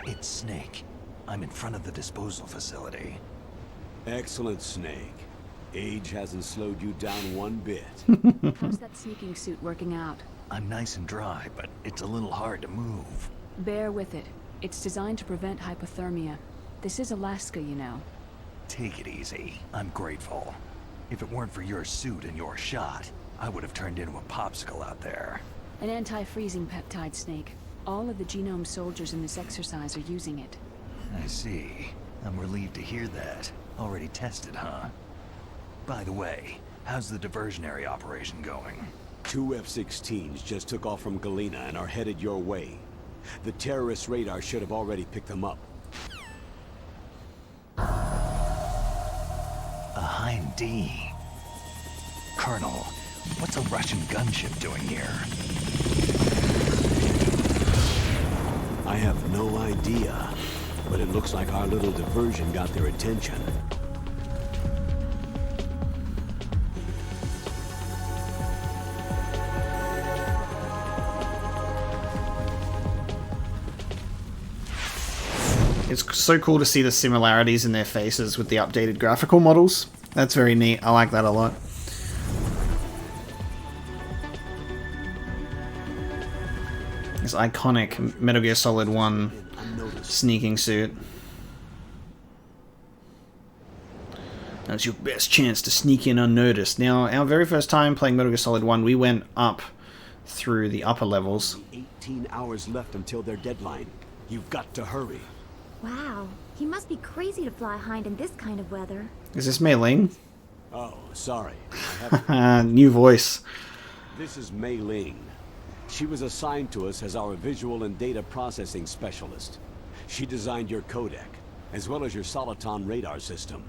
Speaker 3: It's Snake. I'm in front of the disposal facility.
Speaker 2: Excellent, Snake. Age hasn't slowed you down one bit.
Speaker 4: How's that sneaking suit working out?
Speaker 3: I'm nice and dry, but it's a little hard to move.
Speaker 4: Bear with it. It's designed to prevent hypothermia. This is Alaska, you know.
Speaker 3: Take it easy. I'm grateful. If it weren't for your suit and your shot, I would have turned into a popsicle out there.
Speaker 4: An anti-freezing peptide, Snake. All of the Genome soldiers in this exercise are using it.
Speaker 3: I see. I'm relieved to hear that. Already tested, huh? By the way, how's the diversionary operation going?
Speaker 2: 2 F-16s just took off from Galena and are headed your way. The terrorist radar should have already picked them up.
Speaker 3: A Hind D. Colonel, what's a Russian gunship doing here?
Speaker 2: I have no idea, but it looks like our little diversion got their attention.
Speaker 1: It's so cool to see the similarities in their faces with the updated graphical models. That's very neat. I like that a lot. This iconic Metal Gear Solid 1 sneaking suit. That's your best chance to sneak in unnoticed. Now, our very first time playing Metal Gear Solid 1, we went up through the upper levels.
Speaker 2: 18 hours left until their deadline. You've got to hurry.
Speaker 7: Wow, he must be crazy to fly Hind in this kind of weather.
Speaker 1: Is this Mei Ling?
Speaker 2: Oh, sorry. I haven't...
Speaker 1: New voice.
Speaker 2: This is Mei Ling. She was assigned to us as our visual and data processing specialist. She designed your codec, as well as your Soliton radar system.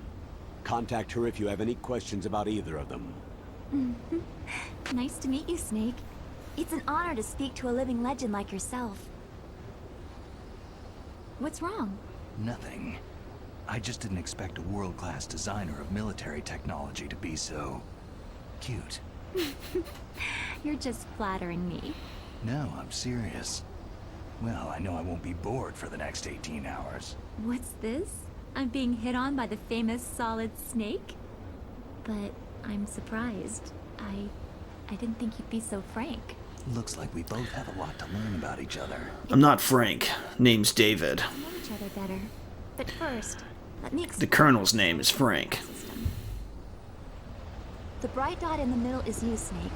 Speaker 2: Contact her if you have any questions about either of them.
Speaker 7: Nice to meet you, Snake. It's an honor to speak to a living legend like yourself. What's wrong?
Speaker 3: Nothing. I just didn't expect a world-class designer of military technology to be so... cute.
Speaker 7: You're just flattering me.
Speaker 3: No, I'm serious. Well, I know I won't be bored for the next 18 hours.
Speaker 7: What's this? I'm being hit on by the famous Solid Snake? But I'm surprised. I didn't think you'd be so frank.
Speaker 3: Looks like we both have a lot to learn about each other.
Speaker 1: I'm not Frank. Name's David.
Speaker 7: We know each other better. But first, let me explain.
Speaker 1: The Colonel's name is Frank.
Speaker 7: The bright dot in the middle is you, Snake.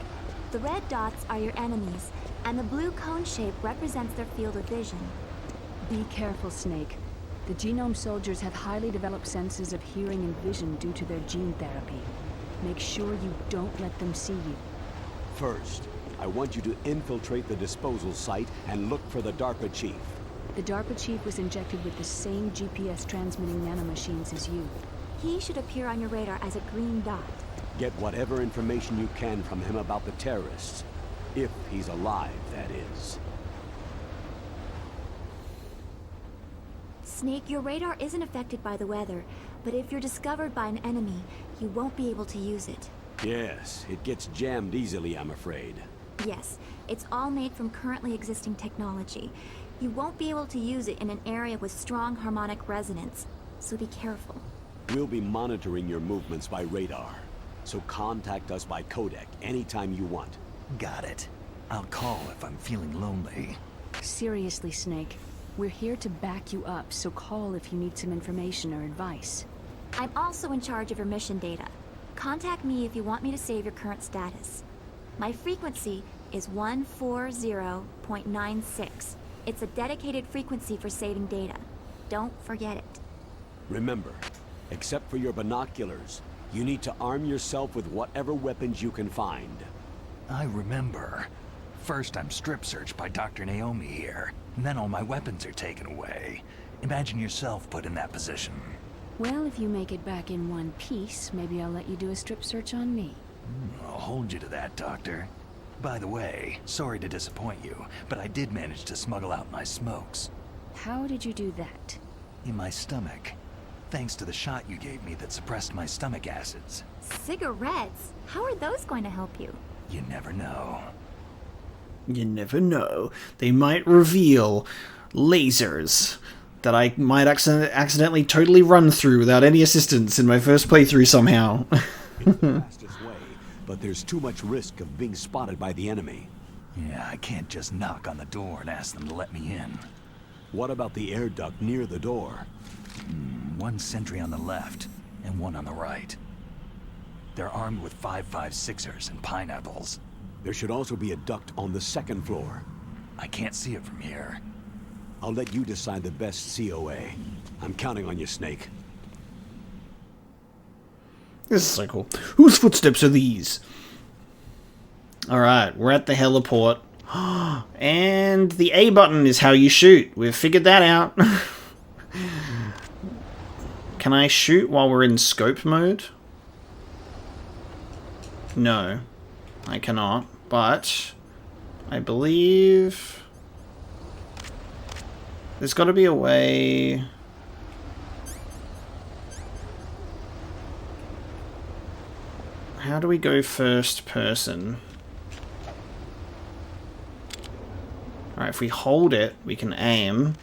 Speaker 7: The red dots are your enemies, and the blue cone shape represents their field of vision.
Speaker 4: Be careful, Snake. The Genome soldiers have highly developed senses of hearing and vision due to their gene therapy. Make sure you don't let them see you.
Speaker 2: First, I want you to infiltrate the disposal site and look for the DARPA chief.
Speaker 4: The DARPA chief was injected with the same GPS transmitting nanomachines as you.
Speaker 7: He should appear on your radar as a green dot.
Speaker 2: Get whatever information you can from him about the terrorists. If he's alive, that is.
Speaker 7: Snake, your radar isn't affected by the weather, but if you're discovered by an enemy, you won't be able to use it.
Speaker 2: Yes, it gets jammed easily, I'm afraid.
Speaker 7: Yes, it's all made from currently existing technology. You won't be able to use it in an area with strong harmonic resonance, so be careful.
Speaker 2: We'll be monitoring your movements by radar, so contact us by codec anytime you want.
Speaker 3: Got it. I'll call if I'm feeling lonely.
Speaker 4: Seriously, Snake. We're here to back you up, so call if you need some information or advice.
Speaker 7: I'm also in charge of your mission data. Contact me if you want me to save your current status. My frequency is 140.96. It's a dedicated frequency for saving data. Don't forget it.
Speaker 2: Remember, except for your binoculars, you need to arm yourself with whatever weapons you can find.
Speaker 3: I remember. First I'm strip searched by Dr. Naomi here, and then all my weapons are taken away. Imagine yourself put in that position.
Speaker 4: Well, if you make it back in one piece, maybe I'll let you do a strip search on me.
Speaker 3: I'll hold you to that, Doctor. By the way, sorry to disappoint you, but I did manage to smuggle out my smokes.
Speaker 4: How did you do that?
Speaker 3: In my stomach. Thanks to the shot you gave me that suppressed my stomach acids.
Speaker 7: Cigarettes? How are those going to help you?
Speaker 3: You never know.
Speaker 1: You never know. They might reveal lasers that I might accidentally totally run through without any assistance in my first playthrough somehow.
Speaker 2: It's the fastest way, but there's too much risk of being spotted by the enemy.
Speaker 3: Yeah, I can't just knock on the door and ask them to let me in.
Speaker 2: What about the air duct near the door?
Speaker 3: One sentry on the left, and one on the right. They're armed with 5.56ers and pineapples.
Speaker 2: There should also be a duct on the second floor.
Speaker 3: I can't see it from here.
Speaker 2: I'll let you decide the best COA. I'm counting on you, Snake.
Speaker 1: This is so cool. Whose footsteps are these? Alright, we're at the heliport. And the A button is how you shoot. We've figured that out. Can I shoot while we're in scope mode? No, I cannot. But I believe there's got to be a way. How do we go first person? Alright, if we hold it, we can aim.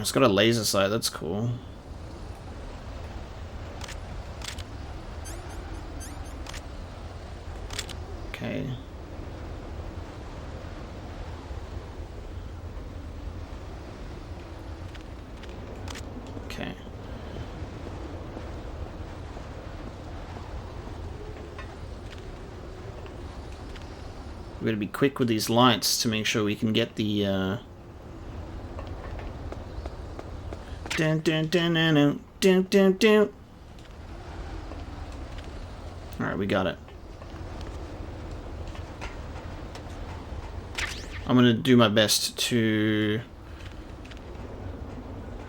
Speaker 1: It's got a laser sight, that's cool. Okay. Okay. We're gonna be quick with these lights to make sure we can get the dun dun dun dun dun dun dun. Alright, we got it. I'm gonna do my best to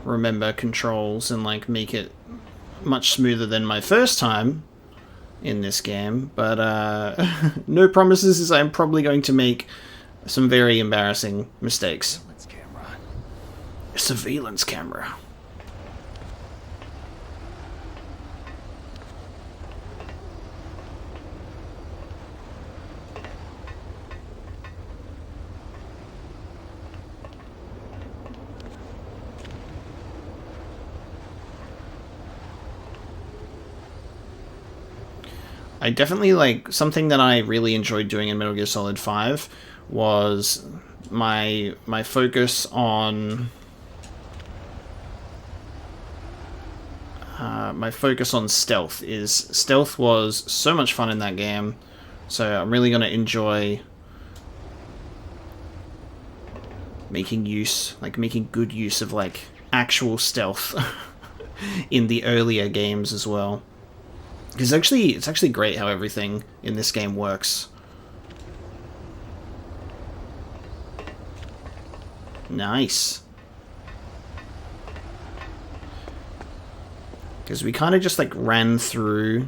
Speaker 1: remember controls and like make it much smoother than my first time in this game, but no promises, as I'm probably going to make some very embarrassing mistakes.
Speaker 3: Surveillance camera.
Speaker 1: A surveillance camera. I definitely, like, something that I really enjoyed doing in Metal Gear Solid 5 was my focus on stealth. Stealth was so much fun in that game, so I'm really going to enjoy making good use of, like, actual stealth in the earlier games as well. Because it's actually great how everything in this game works. Nice. Because we kind of just like ran through,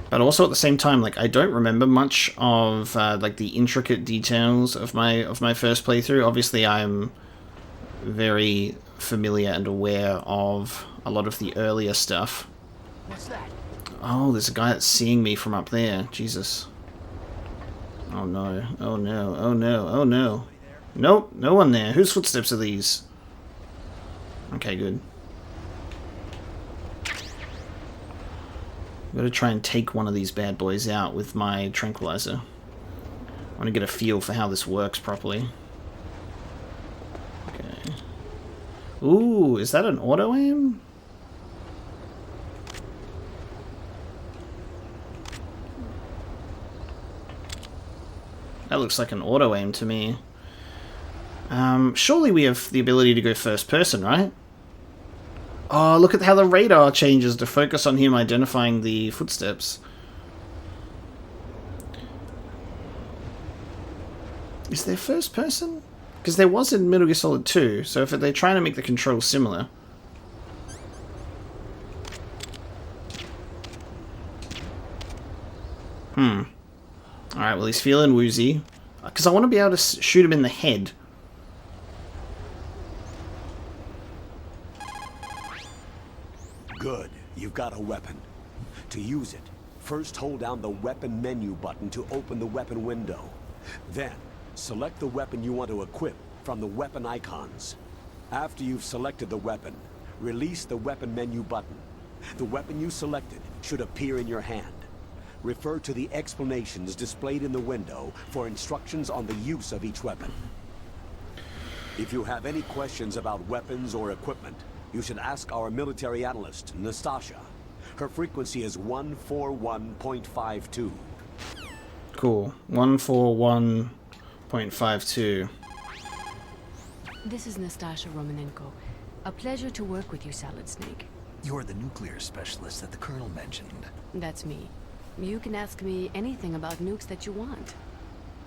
Speaker 1: but also at the same time, like I don't remember much of like the intricate details of my first playthrough. Obviously, I'm very familiar and aware of a lot of the earlier stuff.
Speaker 6: What's that?
Speaker 1: Oh, there's a guy that's seeing me from up there. Jesus. Oh no. Oh no. Oh no. Oh no. Nope, no one there. Whose footsteps are these? Okay, good. I'm gonna try and take one of these bad boys out with my tranquilizer. I want to get a feel for how this works properly. Okay. Ooh, is that an auto aim? That looks like an auto aim to me. Surely we have the ability to go first person, right? Oh, look at how the radar changes to focus on him identifying the footsteps. Is there first person? Because there was in Metal Gear Solid 2, so if they're trying to make the controls similar. Alright, well he's feeling woozy. Because I want to be able to shoot him in the head.
Speaker 2: Good. You've got a weapon. To use it, first hold down the weapon menu button to open the weapon window. Then, select the weapon you want to equip from the weapon icons. After you've selected the weapon, release the weapon menu button. The weapon you selected should appear in your hand. Refer to the explanations displayed in the window for instructions on the use of each weapon. If you have any questions about weapons or equipment, you should ask our military analyst, Nastasha. Her frequency is 141.52.
Speaker 1: Cool. 141.52.
Speaker 4: This is Nastasha Romanenko. A pleasure to work with you, Solid Snake.
Speaker 3: You're the nuclear specialist that the Colonel mentioned.
Speaker 4: That's me. You can ask me anything about nukes that you want.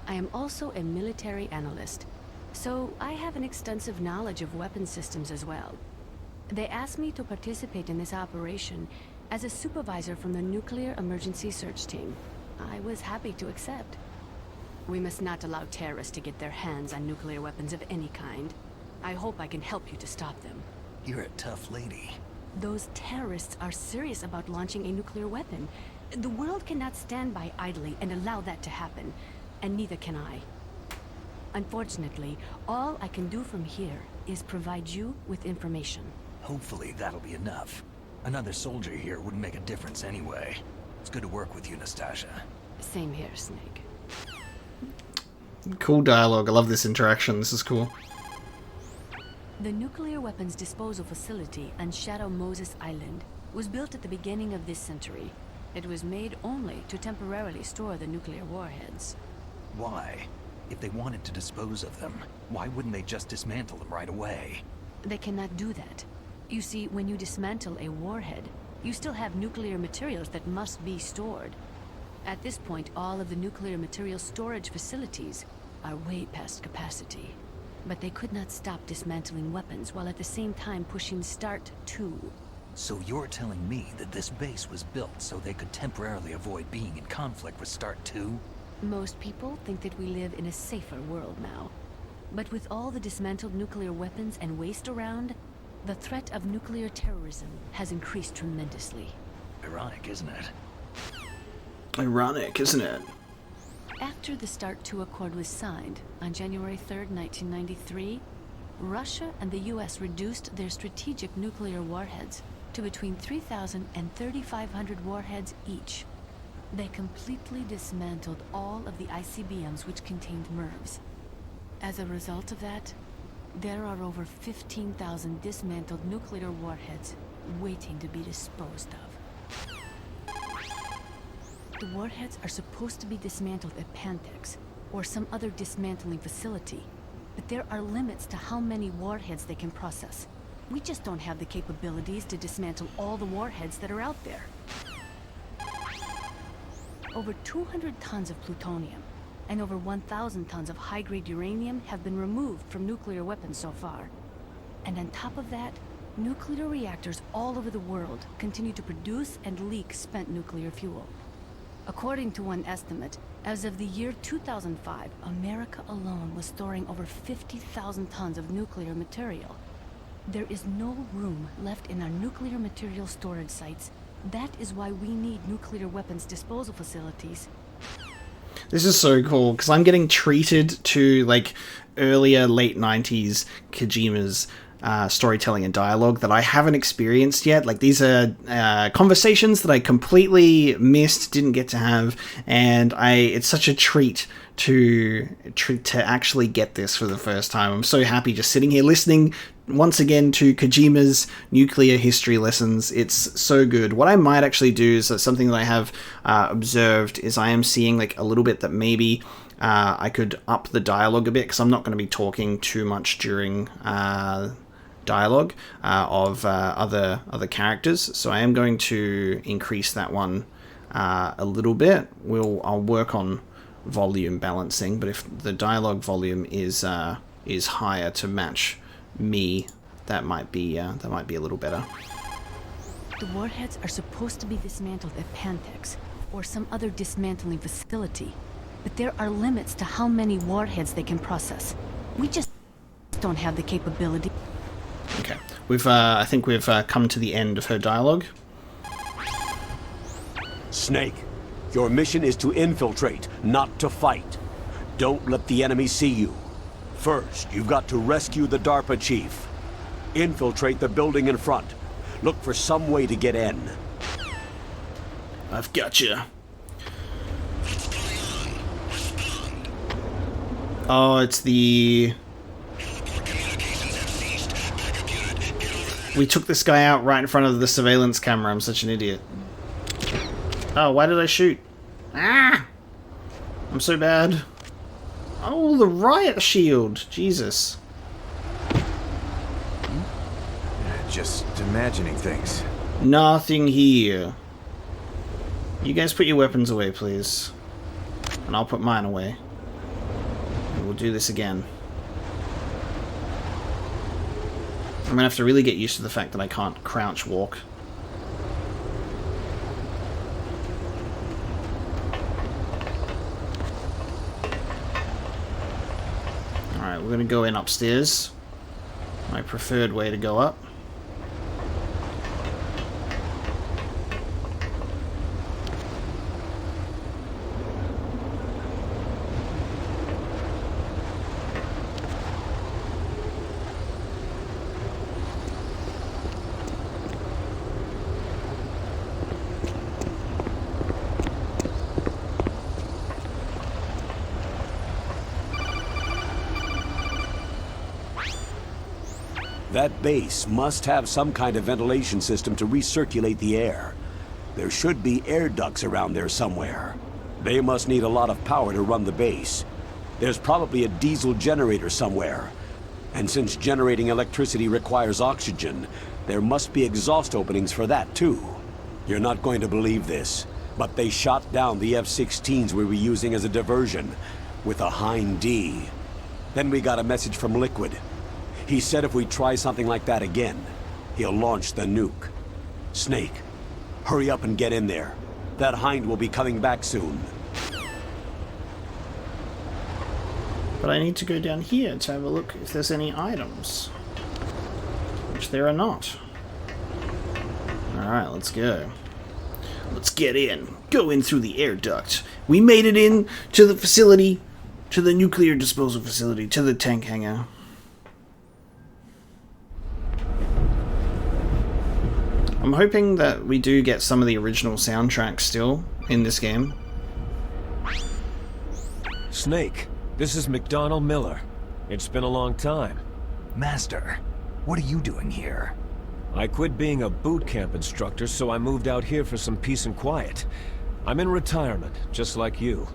Speaker 4: I am also a military analyst, so I have an extensive knowledge of weapon systems as well. They asked me to participate in this operation as a supervisor from the Nuclear Emergency Search Team. I was happy to accept. We must not allow terrorists to get their hands on nuclear weapons of any kind. I hope I can help you to stop them.
Speaker 3: You're a tough lady.
Speaker 4: Those terrorists are serious about launching a nuclear weapon. The world cannot stand by idly and allow that to happen, and neither can I. Unfortunately, all I can do from here is provide you with information.
Speaker 3: Hopefully that'll be enough. Another soldier here wouldn't make a difference anyway. It's good to work with you, Nastasha.
Speaker 4: Same here, Snake.
Speaker 1: Cool dialogue. I love this interaction. This is cool.
Speaker 4: The nuclear weapons disposal facility on Shadow Moses Island was built at the beginning of this century. It was made only to temporarily store the nuclear warheads.
Speaker 3: Why? If they wanted to dispose of them, why wouldn't they just dismantle them right away?
Speaker 4: They cannot do that. You see, when you dismantle a warhead, you still have nuclear materials that must be stored. At this point, all of the nuclear material storage facilities are way past capacity. But they could not stop dismantling weapons while at the same time pushing START 2.
Speaker 3: So you're telling me that this base was built so they could temporarily avoid being in conflict with START 2?
Speaker 4: Most people think that we live in a safer world now. But with all the dismantled nuclear weapons and waste around, the threat of nuclear terrorism has increased tremendously.
Speaker 3: Ironic, isn't it?
Speaker 1: Ironic, isn't it?
Speaker 4: After the START 2 Accord was signed on January 3rd, 1993, Russia and the US reduced their strategic nuclear warheads to between 3,000 and 3,500 warheads each. They completely dismantled all of the ICBMs which contained MIRVs. As a result of that, there are over 15,000 dismantled nuclear warheads waiting to be disposed of. The warheads are supposed to be dismantled at Pantex, or some other dismantling facility, but there are limits to how many warheads they can process. We just don't have the capabilities to dismantle all the warheads that are out there. Over 200 tons of plutonium and over 1,000 tons of high-grade uranium have been removed from nuclear weapons so far. And on top of that, nuclear reactors all over the world continue to produce and leak spent nuclear fuel. According to one estimate, as of the year 2005, America alone was storing over 50,000 tons of nuclear material. There is no room left in our nuclear material storage sites. That is why we need nuclear weapons disposal facilities.
Speaker 1: This is so cool, because I'm getting treated to, like, earlier late 90s Kojima's storytelling and dialogue that I haven't experienced yet. Like, these are conversations that I completely missed, didn't get to have, and it's such a treat to actually get this for the first time. I'm so happy just sitting here listening once again to Kojima's nuclear history lessons. It's so good. What I might actually do is something that I have observed is I am seeing like a little bit that maybe I could up the dialogue a bit, because I'm not going to be talking too much during dialogue of other characters, so I am going to increase that one a little bit. I'll work on volume balancing, but if the dialogue volume is higher to match me, that might be a little better.
Speaker 4: The warheads are supposed to be dismantled at Pantex or some other dismantling facility, but there are limits to how many warheads they can process. We just don't have the capability.
Speaker 1: Okay, I think we've come to the end of her dialogue.
Speaker 2: Snake, your mission is to infiltrate, not to fight. Don't let the enemy see you. First, you've got to rescue the DARPA chief. Infiltrate the building in front. Look for some way to get in.
Speaker 1: I've got you. Oh, it's the... We took this guy out right in front of the surveillance camera. I'm such an idiot. Oh, why did I shoot? Ah! I'm so bad. Oh, the riot shield. Jesus.
Speaker 5: Just imagining things.
Speaker 1: Nothing here. You guys put your weapons away, please. And I'll put mine away. And we'll do this again. I'm gonna have to really get used to the fact that I can't crouch walk. Alright, we're gonna go in upstairs. My preferred way to go up.
Speaker 2: That base must have some kind of ventilation system to recirculate the air. There should be air ducts around there somewhere. They must need a lot of power to run the base. There's probably a diesel generator somewhere. And since generating electricity requires oxygen, there must be exhaust openings for that too. You're not going to believe this, but they shot down the F-16s we were using as a diversion with a Hind D. Then we got a message from Liquid. He said if we try something like that again, he'll launch the nuke. Snake, hurry up and get in there. That Hind will be coming back soon.
Speaker 1: But I need to go down here to have a look if there's any items. Which there are not. Alright, let's go. Let's get in. Go in through the air duct. We made it in to the facility, to the nuclear disposal facility, to the tank hangar. I'm hoping that we do get some of the original soundtracks still in this game.
Speaker 5: Snake, this is McDonnell Miller. It's been a long time.
Speaker 3: Master, what are you doing here?
Speaker 5: I quit being a boot camp instructor, so I moved out here for some peace and quiet. I'm in retirement, just like you.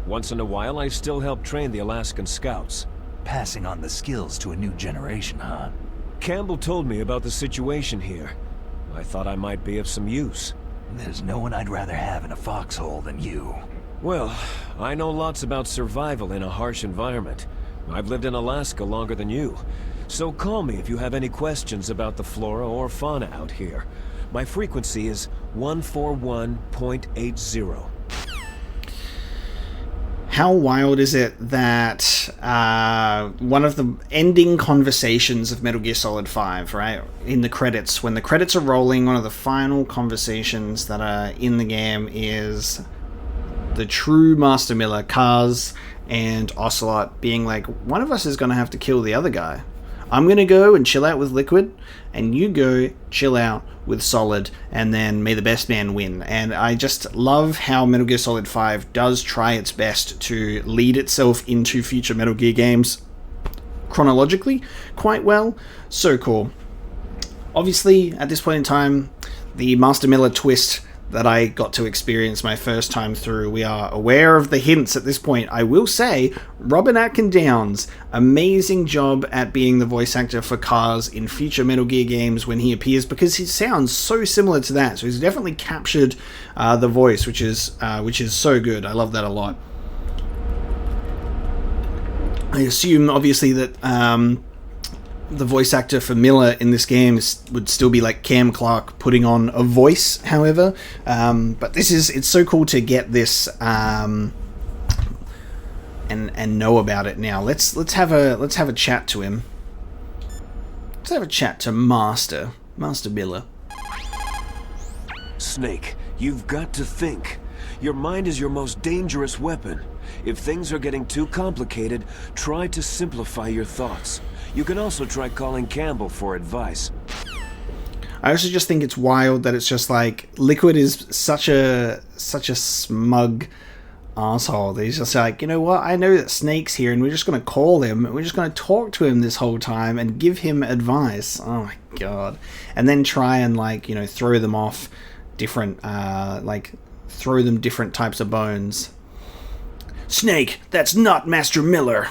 Speaker 5: Once in a while, I still help train the Alaskan Scouts.
Speaker 3: Passing on the skills to a new generation, huh?
Speaker 5: Campbell told me about the situation here. I thought I might be of some use.
Speaker 3: There's no one I'd rather have in a foxhole than you.
Speaker 5: Well, I know lots about survival in a harsh environment. I've lived in Alaska longer than you. So call me if you have any questions about the flora or fauna out here. My frequency is 141.80.
Speaker 1: How wild is it that one of the ending conversations of Metal Gear Solid 5, right, in the credits, when the credits are rolling, one of the final conversations that are in the game is the true Master Miller, Kaz, and Ocelot being like, one of us is going to have to kill the other guy. I'm going to go and chill out with Liquid, and you go chill out with Solid, and then may the best man win. And I just love how Metal Gear Solid 5 does try its best to lead itself into future Metal Gear games chronologically quite well. So cool. Obviously, at this point in time, the Master Miller twist that I got to experience my first time through, we are aware of the hints at this point. I will say, Robert Atkin Downes, amazing job at being the voice actor for Kaz in future Metal Gear games when he appears, because he sounds so similar to that. So he's definitely captured the voice, which is so good. I love that a lot. I assume, obviously, that the voice actor for Miller in this game would still be like Cam Clark putting on a voice, however. But it's so cool to get this and know about it now. Let's have a chat to him. Let's have a chat to Master Miller.
Speaker 5: Snake, you've got to think. Your mind is your most dangerous weapon. If things are getting too complicated, try to simplify your thoughts. You can also try calling Campbell for advice.
Speaker 1: I also just think it's wild that it's just like Liquid is such a smug asshole that he's just like, you know what, I know that Snake's here and we're just going to call him and we're just going to talk to him this whole time and give him advice. Oh my god. And then try and, like, you know, throw them off different throw them different types of bones. Snake, that's not Master Miller.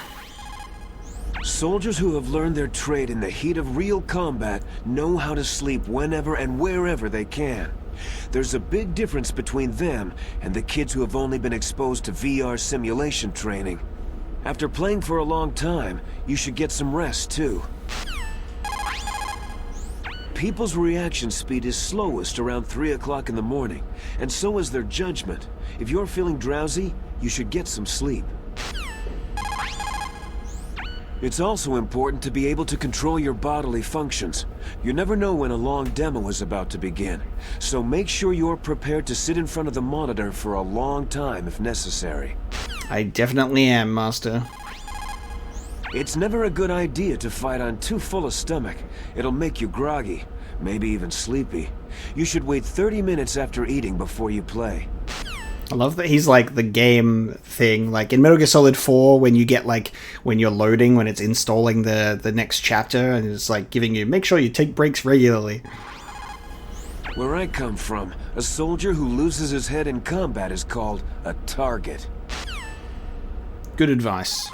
Speaker 5: Soldiers who have learned their trade in the heat of real combat know how to sleep whenever and wherever they can. There's a big difference between them and the kids who have only been exposed to VR simulation training. After playing for a long time, you should get some rest too. People's reaction speed is slowest around 3 o'clock in the morning, and so is their judgment. If you're feeling drowsy, you should get some sleep. It's also important to be able to control your bodily functions. You never know when a long demo is about to begin, so make sure you're prepared to sit in front of the monitor for a long time if necessary.
Speaker 1: I definitely am, Master.
Speaker 5: It's never a good idea to fight on too full a stomach. It'll make you groggy, maybe even sleepy. You should wait 30 minutes after eating before you play.
Speaker 1: I love that he's like the game thing, like in Metal Gear Solid 4 when you get like, when you're loading, when it's installing the next chapter and it's like giving you, make sure you take breaks regularly.
Speaker 5: Where I come from, a soldier who loses his head in combat is called a target.
Speaker 1: Good advice.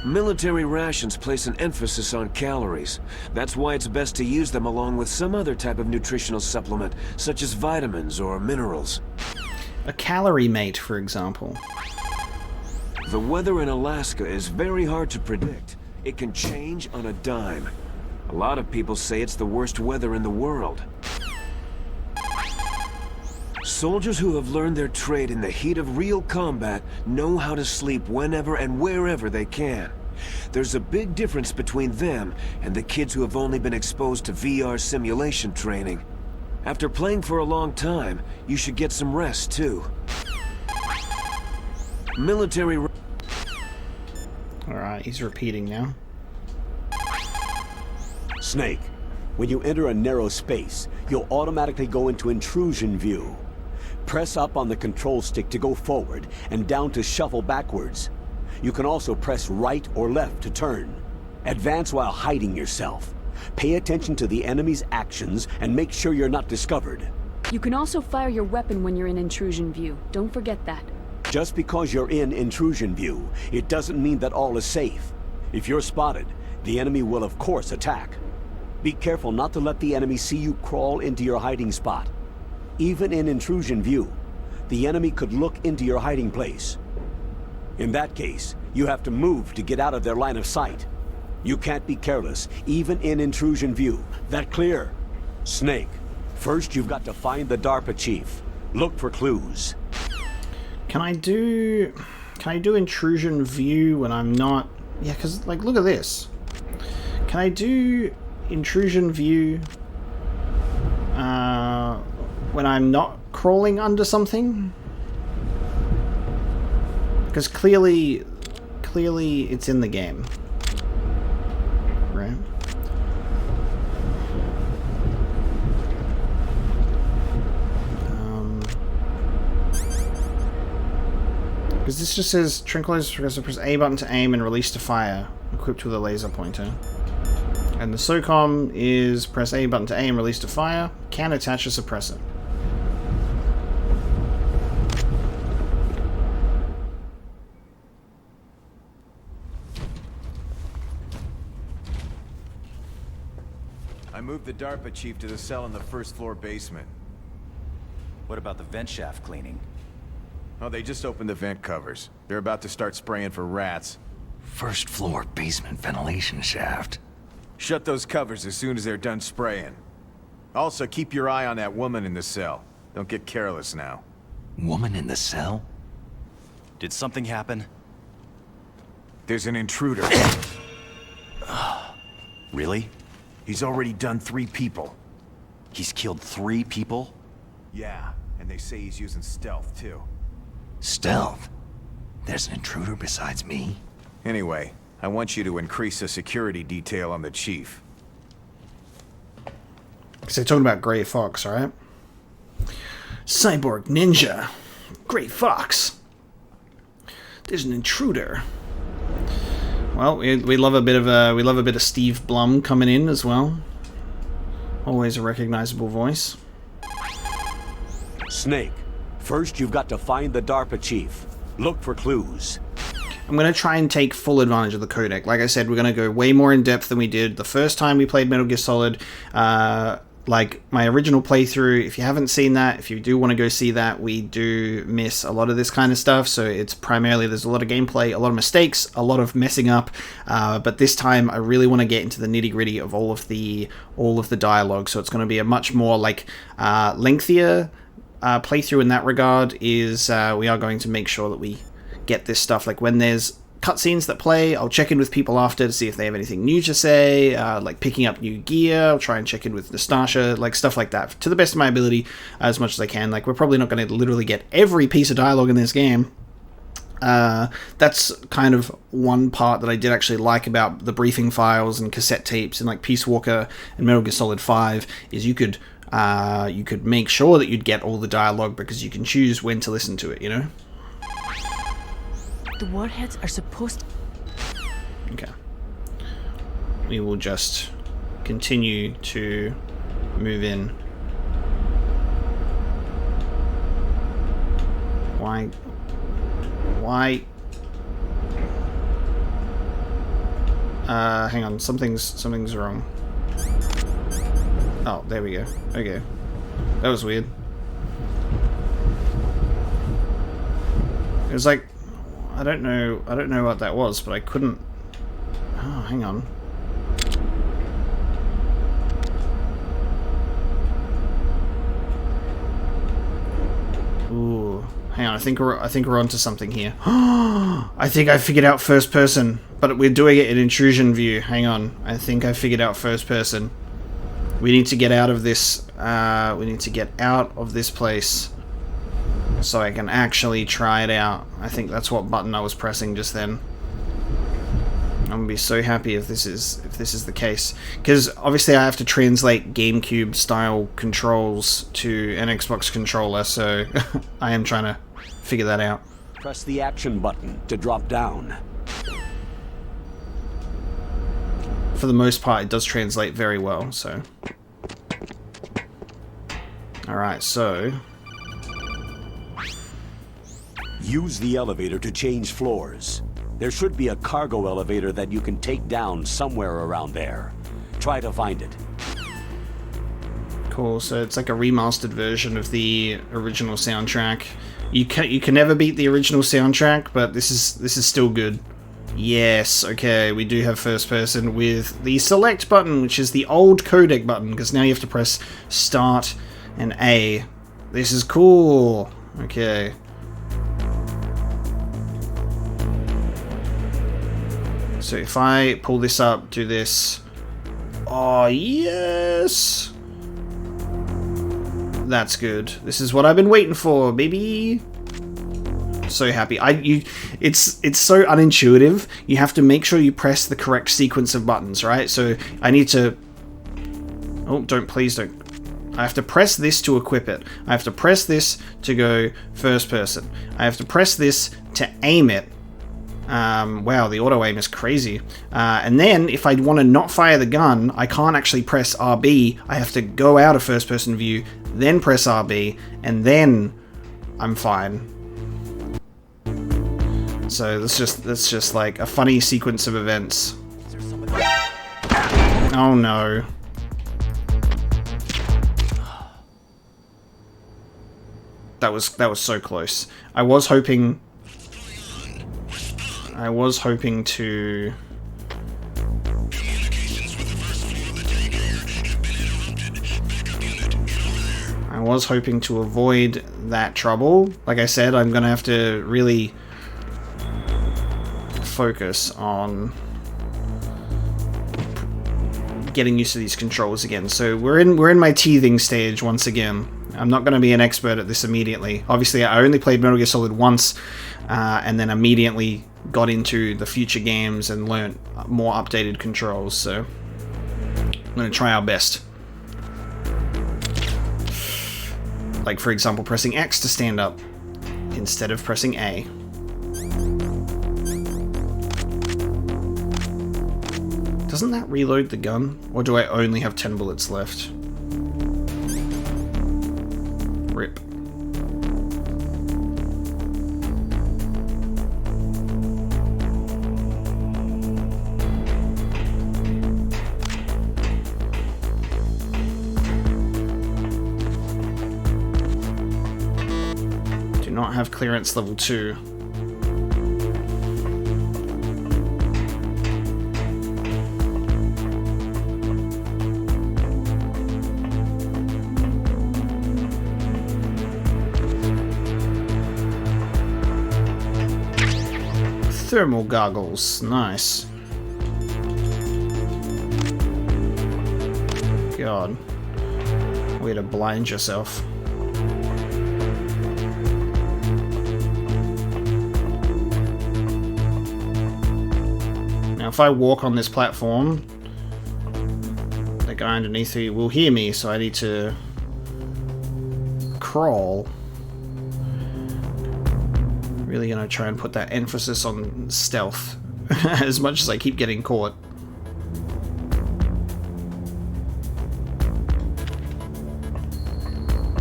Speaker 5: Military rations place an emphasis on calories. That's why it's best to use them along with some other type of nutritional supplement, such as vitamins or minerals.
Speaker 1: A calorie mate, for example.
Speaker 5: The weather in Alaska is very hard to predict. It can change on a dime. A lot of people say it's the worst weather in the world. Soldiers who have learned their trade in the heat of real combat know how to sleep whenever and wherever they can. There's a big difference between them and the kids who have only been exposed to VR simulation training. After playing for a long time, you should get some rest too. Military...
Speaker 1: Alright, he's repeating now.
Speaker 2: Snake, when you enter a narrow space, you'll automatically go into intrusion view. Press up on the control stick to go forward and down to shuffle backwards. You can also press right or left to turn. Advance while hiding yourself. Pay attention to the enemy's actions and make sure you're not discovered.
Speaker 4: You can also fire your weapon when you're in intrusion view. Don't forget that.
Speaker 2: Just because you're in intrusion view, it doesn't mean that all is safe. If you're spotted, the enemy will of course attack. Be careful not to let the enemy see you crawl into your hiding spot. Even in intrusion view, the enemy could look into your hiding place. In that case, you have to move to get out of their line of sight. You can't be careless, even in intrusion view. That clear? Snake, first you've got to find the DARPA chief. Look for clues.
Speaker 1: Can I do intrusion view when I'm not... Yeah, because, like, look at this. Can I do intrusion view when I'm not crawling under something? Because clearly it's in the game. Right? Because this just says tranquilizer progressor, press A button to aim and release to fire, equipped with a laser pointer. And the SOCOM is press A button to aim, release to fire, can attach a suppressor.
Speaker 6: I moved the DARPA chief to the cell in the first floor basement.
Speaker 8: What about the vent shaft cleaning?
Speaker 6: Oh, they just opened the vent covers. They're about to start spraying for rats.
Speaker 3: First floor basement ventilation shaft.
Speaker 6: Shut those covers as soon as they're done spraying. Also, keep your eye on that woman in the cell. Don't get careless now.
Speaker 3: Woman in the cell?
Speaker 8: Did something happen?
Speaker 6: There's an intruder.
Speaker 8: Really?
Speaker 6: He's already done 3 people.
Speaker 8: He's killed 3 people?
Speaker 6: Yeah, and they say he's using stealth, too.
Speaker 3: Stealth? There's an intruder besides me?
Speaker 6: Anyway, I want you to increase the security detail on the chief.
Speaker 1: So you're talking about Grey Fox, right? Cyborg Ninja. Grey Fox. There's an intruder. Well, we love a bit of Steve Blum coming in as well. Always a recognizable voice.
Speaker 2: Snake, first you've got to find the DARPA chief. Look for clues.
Speaker 1: I'm going to try and take full advantage of the codec. Like I said, we're going to go way more in depth than we did the first time we played Metal Gear Solid. Like my original playthrough, if you haven't seen that, if you do want to go see that, we do miss a lot of this kind of stuff. So it's primarily, there's a lot of gameplay, a lot of mistakes, a lot of messing up. But this time I really want to get into the nitty gritty of all of the dialogue. So it's going to be a much more like lengthier playthrough in that regard. Is we are going to make sure that we get this stuff, like when there's cutscenes that play, I'll check in with people after to see if they have anything new to say, like picking up new gear. I'll try and check in with Nastasha, like stuff like that, to the best of my ability, as much as I can. Like, we're probably not going to literally get every piece of dialogue in this game. That's kind of one part that I did actually like about the briefing files and cassette tapes and like Peace Walker and Metal Gear Solid 5, is you could make sure that you'd get all the dialogue because you can choose when to listen to it, you know?
Speaker 9: The warheads are supposed...
Speaker 1: Okay. We will just continue to move in. Why? Hang on, something's wrong. Oh, there we go. Okay. That was weird. It was like, I don't know what that was, but I couldn't... Oh, hang on. Ooh, hang on. I think we're onto something here. I think I figured out first person, but we're doing it in intrusion view. Hang on. I think I figured out first person. We need to get out of this. We need to get out of this place, so I can actually try it out. I think that's what button I was pressing just then. I'm gonna be so happy if this is the case, because obviously I have to translate GameCube style controls to an Xbox controller, so I am trying to figure that out.
Speaker 2: Press the action button to drop down.
Speaker 1: For the most part, it does translate very well, so. Alright, so...
Speaker 2: Use the elevator to change floors. There should be a cargo elevator that you can take down somewhere around there. Try to find it.
Speaker 1: Cool, so it's like a remastered version of the original soundtrack. You can never beat the original soundtrack, but this is still good. Yes, okay, we do have first person with the select button, which is the old codec button, because now you have to press start and A. This is cool. Okay. So if I pull this up, do this. Oh, yes! That's good. This is what I've been waiting for, baby! So happy. It's so unintuitive. You have to make sure you press the correct sequence of buttons, right? So I need to... Oh, please don't. I have to press this to equip it. I have to press this to go first person. I have to press this to aim it. Wow, the auto aim is crazy. And then, if I want to not fire the gun, I can't actually press RB. I have to go out of first person view, then press RB, and then I'm fine. So that's just like a funny sequence of events. Oh no. That was so close. I was hoping to... I was hoping to avoid that trouble. Like I said, I'm gonna have to really focus on getting used to these controls again. So we're in my teething stage once again. I'm not going to be an expert at this immediately. Obviously, I only played Metal Gear Solid once, and then immediately got into the future games and learnt more updated controls, so I'm going to try our best. Like, for example, pressing X to stand up instead of pressing A. Doesn't that reload the gun? Or do I only have 10 bullets left? Rip. Do not have clearance level 2. Thermal goggles, nice. God, way to blind yourself. Now, if I walk on this platform, the guy underneath me will hear me, so I need to crawl. Really gonna try and put that emphasis on stealth as much as I keep getting caught.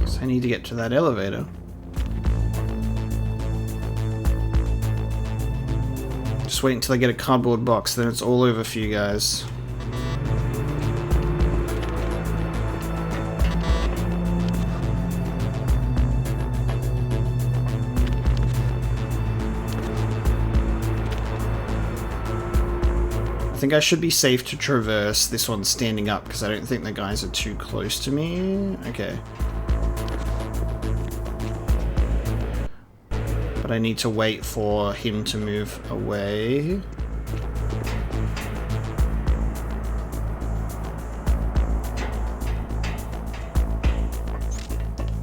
Speaker 1: So I need to get to that elevator. Just wait until I get a cardboard box, then it's all over for you guys. I think I should be safe to traverse. This one's standing up because I don't think the guys are too close to me. Okay. But I need to wait for him to move away.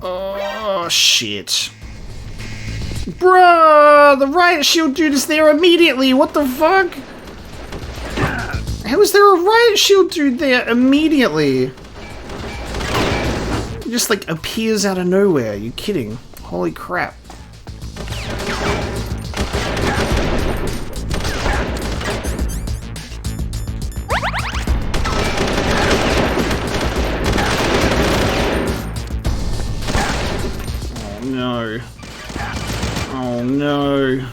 Speaker 1: Oh, shit. Bruh! The riot shield dude is there immediately! What the fuck? How is there a riot shield dude there immediately? He just like appears out of nowhere. Are you kidding? Holy crap. Oh no. Oh no.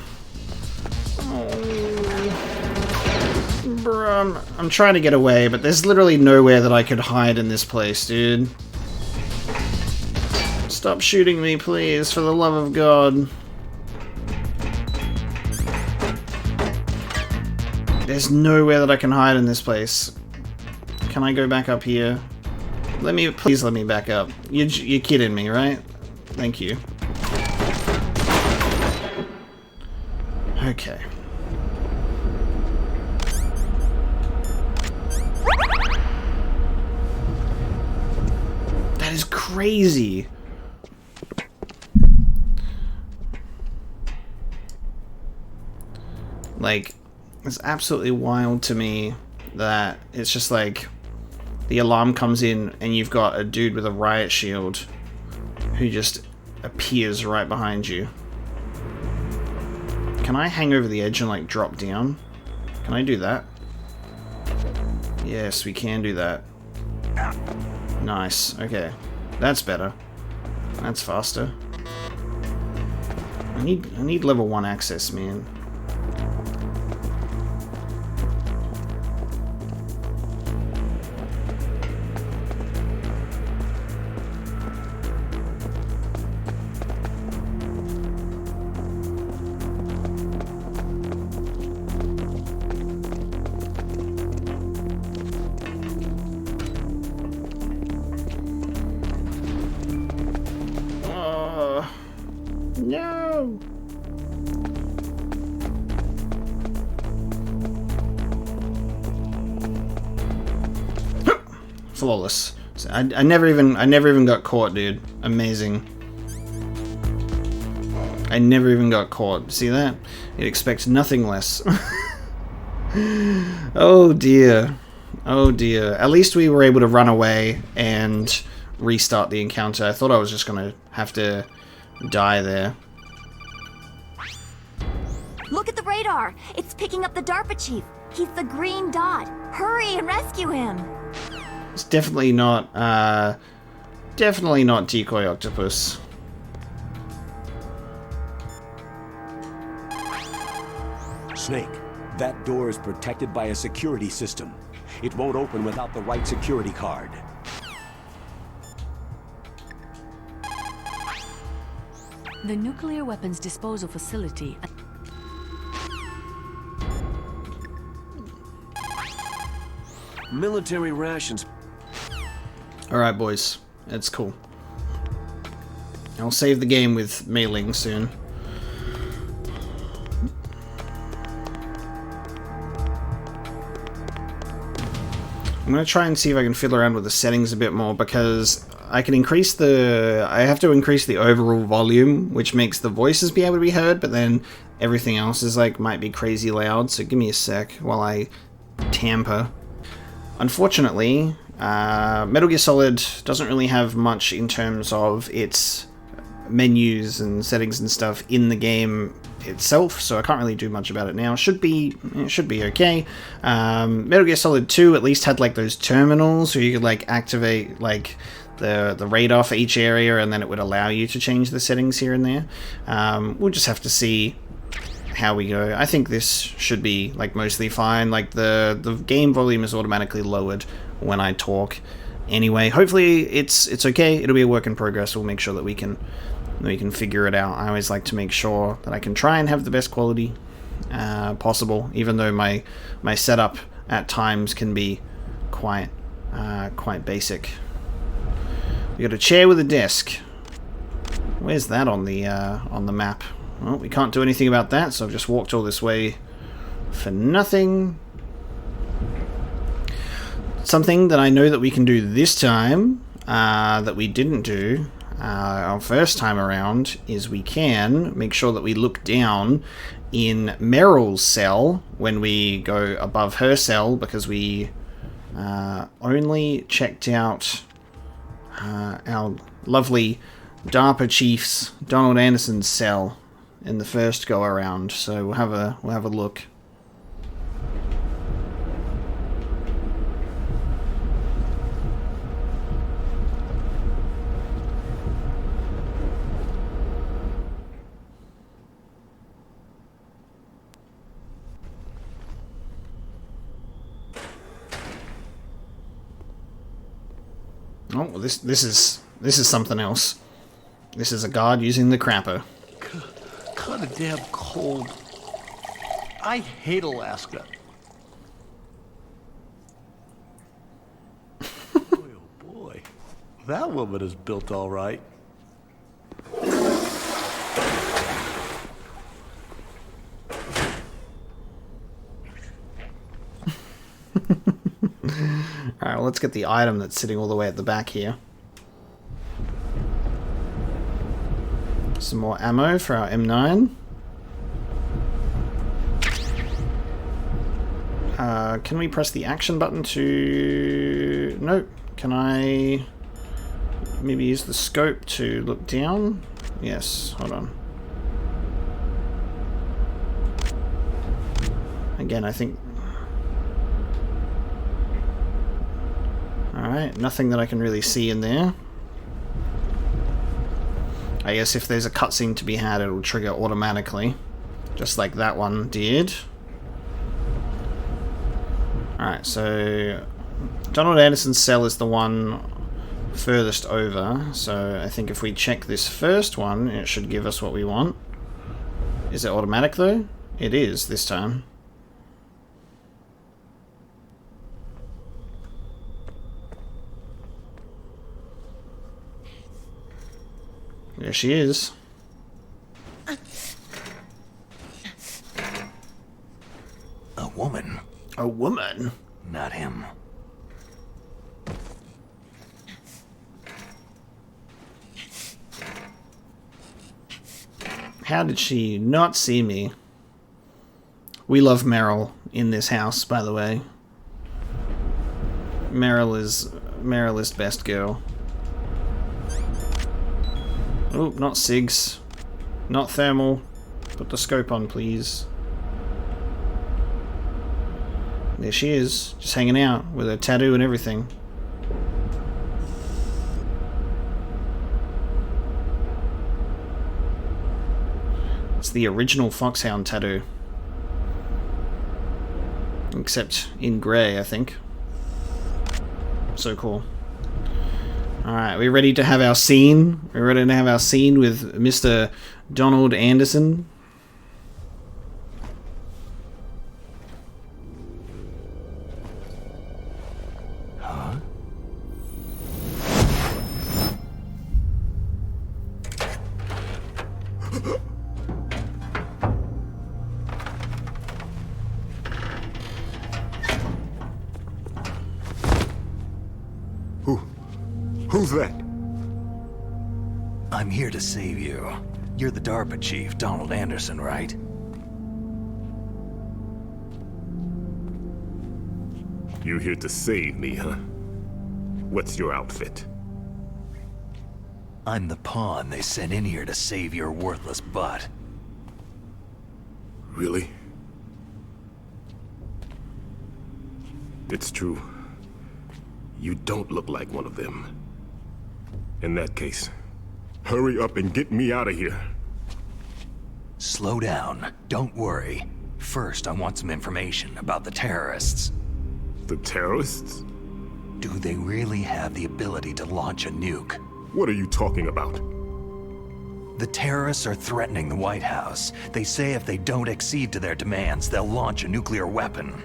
Speaker 1: I'm trying to get away, but there's literally nowhere that I could hide in this place, dude. Stop shooting me, please, for the love of God. There's nowhere that I can hide in this place. Can I go back up here? Please let me back up. You're kidding me, right? Thank you. Okay. That is crazy. Like, it's absolutely wild to me that it's just like the alarm comes in and you've got a dude with a riot shield who just appears right behind you. Can I hang over the edge and like drop down? Can I do that? Yes, we can do that. Nice. Okay. That's better. That's faster. I need level 1 access, man. No! Flawless. So I never even got caught, dude. Amazing. I never even got caught. See that? You'd expect nothing less. Oh dear. Oh dear. At least we were able to run away and restart the encounter. I thought I was just gonna have to die there.
Speaker 9: Look at the radar! It's picking up the DARPA chief! He's the green dot! Hurry and rescue him!
Speaker 1: It's definitely not Decoy Octopus.
Speaker 2: Snake, that door is protected by a security system. It won't open without the right security card.
Speaker 4: The nuclear weapons disposal facility.
Speaker 5: Military rations.
Speaker 1: Alright, boys. That's cool. I'll save the game with Mei Ling soon. I'm going to try and see if I can fiddle around with the settings a bit more, because I can increase the... I have to increase the overall volume, which makes the voices be able to be heard, but then everything else is like, might be crazy loud, so give me a sec while I tamper. Unfortunately, Metal Gear Solid doesn't really have much in terms of its menus and settings and stuff in the game itself, so I can't really do much about it now. It should be okay. Metal Gear Solid 2 at least had like those terminals where you could like activate like the radar for each area, and then it would allow you to change the settings here and there. We'll just have to see how we go. I think this should be like mostly fine. Like the game volume is automatically lowered when I talk. Anyway, hopefully it's okay. It'll be a work in progress. We'll make sure that we can figure it out. I always like to make sure that I can try and have the best quality possible, even though my setup at times can be quite basic. We got a chair with a desk. Where's that on the map? Well, we can't do anything about that, so I've just walked all this way for nothing. Something that I know that we can do this time that we didn't do our first time around is we can make sure that we look down in Meryl's cell when we go above her cell, because we only checked out our lovely DARPA chief's Donald Anderson's cell in the first go around. So we'll have a look. Oh, well, this is something else. This is a guard using the crapper.
Speaker 10: Kinda damn cold. I hate Alaska. Boy, oh boy. That woman is built all right.
Speaker 1: Alright, well, let's get the item that's sitting all the way at the back here. Some more ammo for our M9. Can we press the action button to... Nope. Can I maybe use the scope to look down? Yes, hold on. Again, I think... Alright, nothing that I can really see in there. I guess if there's a cutscene to be had, it'll trigger automatically. Just like that one did. Alright, so... Donald Anderson's cell is the one furthest over, so I think if we check this first one, it should give us what we want. Is it automatic though? It is, this time. There she is.
Speaker 3: A woman.
Speaker 1: A woman?
Speaker 3: Not him.
Speaker 1: How did she not see me? We love Meryl in this house, by the way. Meryl is best girl. Oh, not SIGs. Not thermal. Put the scope on, please. There she is, just hanging out with her tattoo and everything. It's the original Foxhound tattoo. Except in grey, I think. So cool. Alright, we ready to have our scene? We're ready to have our scene with Mr. Donald Anderson.
Speaker 3: Huh?
Speaker 11: Who's that?
Speaker 3: I'm here to save you. You're the DARPA chief, Donald Anderson, right?
Speaker 11: You here to save me, huh? What's your outfit?
Speaker 3: I'm the pawn they sent in here to save your worthless butt.
Speaker 11: Really? It's true. You don't look like one of them. In that case, hurry up and get me out of here.
Speaker 3: Slow down. Don't worry. First, I want some information about the terrorists.
Speaker 11: The terrorists?
Speaker 3: Do they really have the ability to launch a nuke?
Speaker 11: What are you talking about?
Speaker 3: The terrorists are threatening the White House. They say if they don't accede to their demands, they'll launch a nuclear weapon.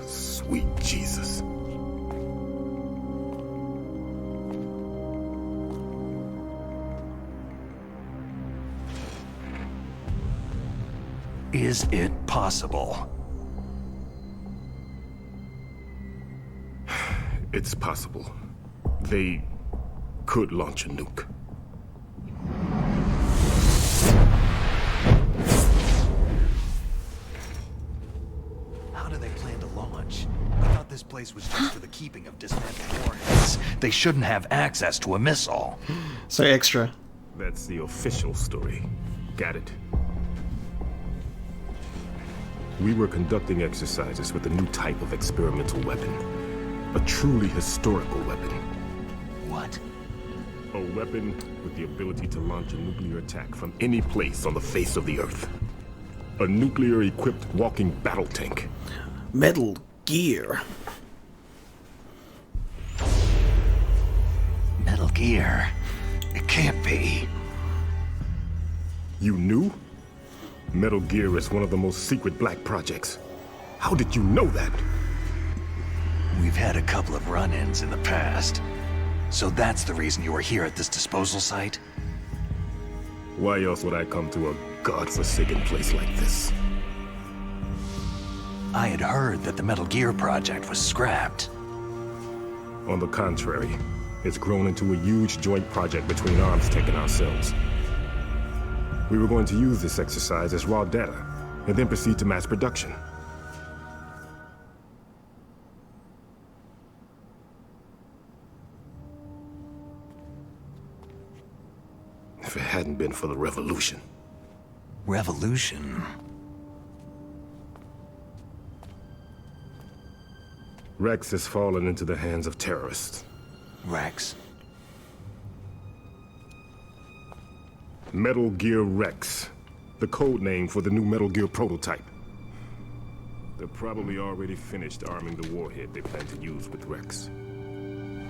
Speaker 11: Sweet Jesus.
Speaker 3: Is it possible?
Speaker 11: It's possible. They could launch a nuke.
Speaker 3: How do they plan to launch? I thought this place was just for the keeping of dismantled warheads. They shouldn't have access to a missile.
Speaker 1: So extra.
Speaker 11: That's the official story. Got it. We were conducting exercises with a new type of experimental weapon. A truly historical weapon.
Speaker 3: What?
Speaker 11: A weapon with the ability to launch a nuclear attack from any place on the face of the Earth. A nuclear-equipped walking battle tank.
Speaker 1: Metal Gear.
Speaker 3: Metal Gear? It can't be.
Speaker 11: You knew? Metal Gear is one of the most secret black projects. How did you know that?
Speaker 3: We've had a couple of run-ins in the past. So that's the reason you were here at this disposal site?
Speaker 11: Why else would I come to a godforsaken place like this?
Speaker 3: I had heard that the Metal Gear project was scrapped.
Speaker 11: On the contrary, it's grown into a huge joint project between Arms Tech and ourselves. We were going to use this exercise as raw data, and then proceed to mass production. If it hadn't been for the revolution.
Speaker 3: Revolution?
Speaker 11: Rex has fallen into the hands of terrorists.
Speaker 3: Rex?
Speaker 11: Metal Gear Rex, the code name for the new Metal Gear prototype. They're probably already finished arming the warhead they plan to use with Rex.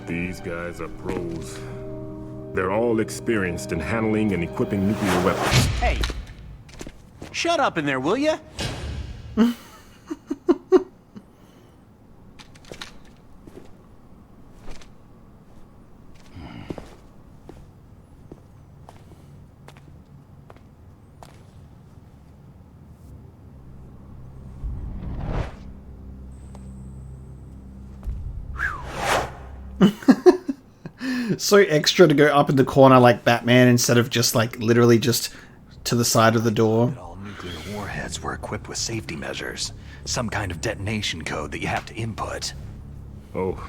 Speaker 11: These guys are pros. They're all experienced in handling and equipping nuclear weapons.
Speaker 12: Hey! Shut up in there, will ya?
Speaker 1: So extra to go up in the corner like Batman instead of just like literally just to the side of the door.
Speaker 3: All nuclear warheads were equipped with safety measures. Some kind of detonation code that you have to input.
Speaker 11: Oh,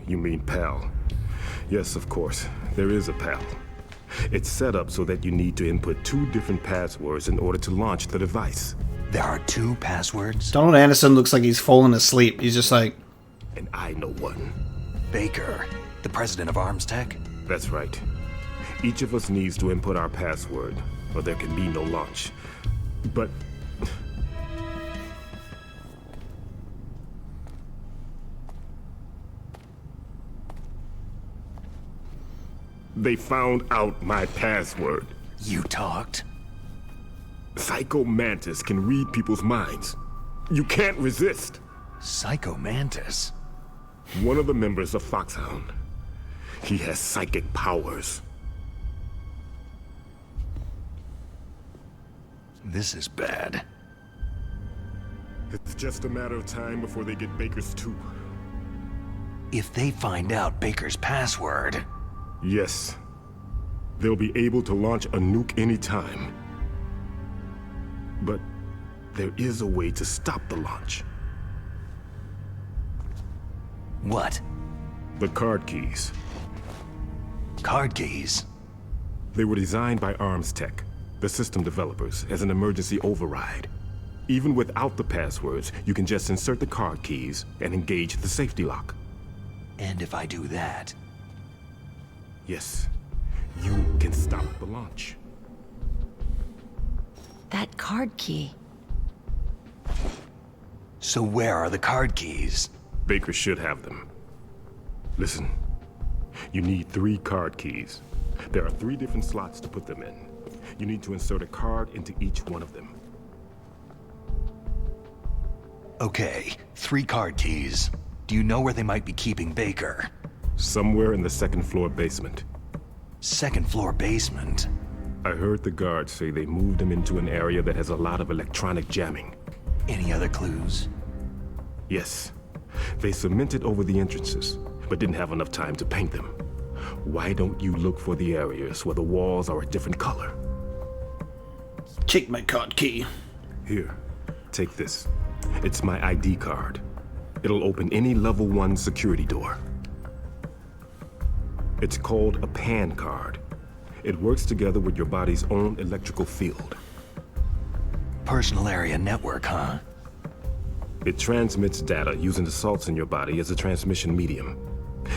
Speaker 11: you mean PAL. Yes, of course. There is a PAL. It's set up so that you need to input 2 different passwords in order to launch the device.
Speaker 3: There are 2 passwords?
Speaker 1: Donald Anderson looks like he's fallen asleep. He's just like...
Speaker 11: And I know one.
Speaker 3: Baker, the president of Arms Tech?
Speaker 11: That's right. Each of us needs to input our password, or there can be no launch. But... they found out my password.
Speaker 3: You talked?
Speaker 11: Psycho Mantis can read people's minds. You can't resist.
Speaker 3: Psycho Mantis?
Speaker 11: One of the members of Foxhound. He has psychic powers.
Speaker 3: This is bad.
Speaker 11: It's just a matter of time before they get Baker's too.
Speaker 3: If they find out Baker's password...
Speaker 11: Yes. They'll be able to launch a nuke anytime. But there is a way to stop the launch.
Speaker 3: What?
Speaker 11: The card keys.
Speaker 3: Card keys?
Speaker 11: They were designed by Arms Tech, the system developers, as an emergency override. Even without the passwords, you can just insert the card keys and engage the safety lock.
Speaker 3: And if I do that...
Speaker 11: Yes, you can stop the launch.
Speaker 9: That card key.
Speaker 3: So where are the card keys?
Speaker 11: Baker should have them. Listen, you need 3 card keys. There are 3 different slots to put them in. You need to insert a card into each one of them.
Speaker 3: Okay, 3 card keys. Do you know where they might be keeping Baker?
Speaker 11: Somewhere in the 2nd floor basement.
Speaker 3: 2nd floor basement?
Speaker 11: I heard the guards say they moved him into an area that has a lot of electronic jamming.
Speaker 3: Any other clues?
Speaker 11: Yes. They cemented over the entrances, but didn't have enough time to paint them. Why don't you look for the areas where the walls are a different color?
Speaker 1: Take my card key.
Speaker 11: Here, take this. It's my ID card. It'll open any level 1 security door. It's called a PAN card. It works together with your body's own electrical field.
Speaker 3: Personal area network, huh?
Speaker 11: It transmits data using the salts in your body as a transmission medium.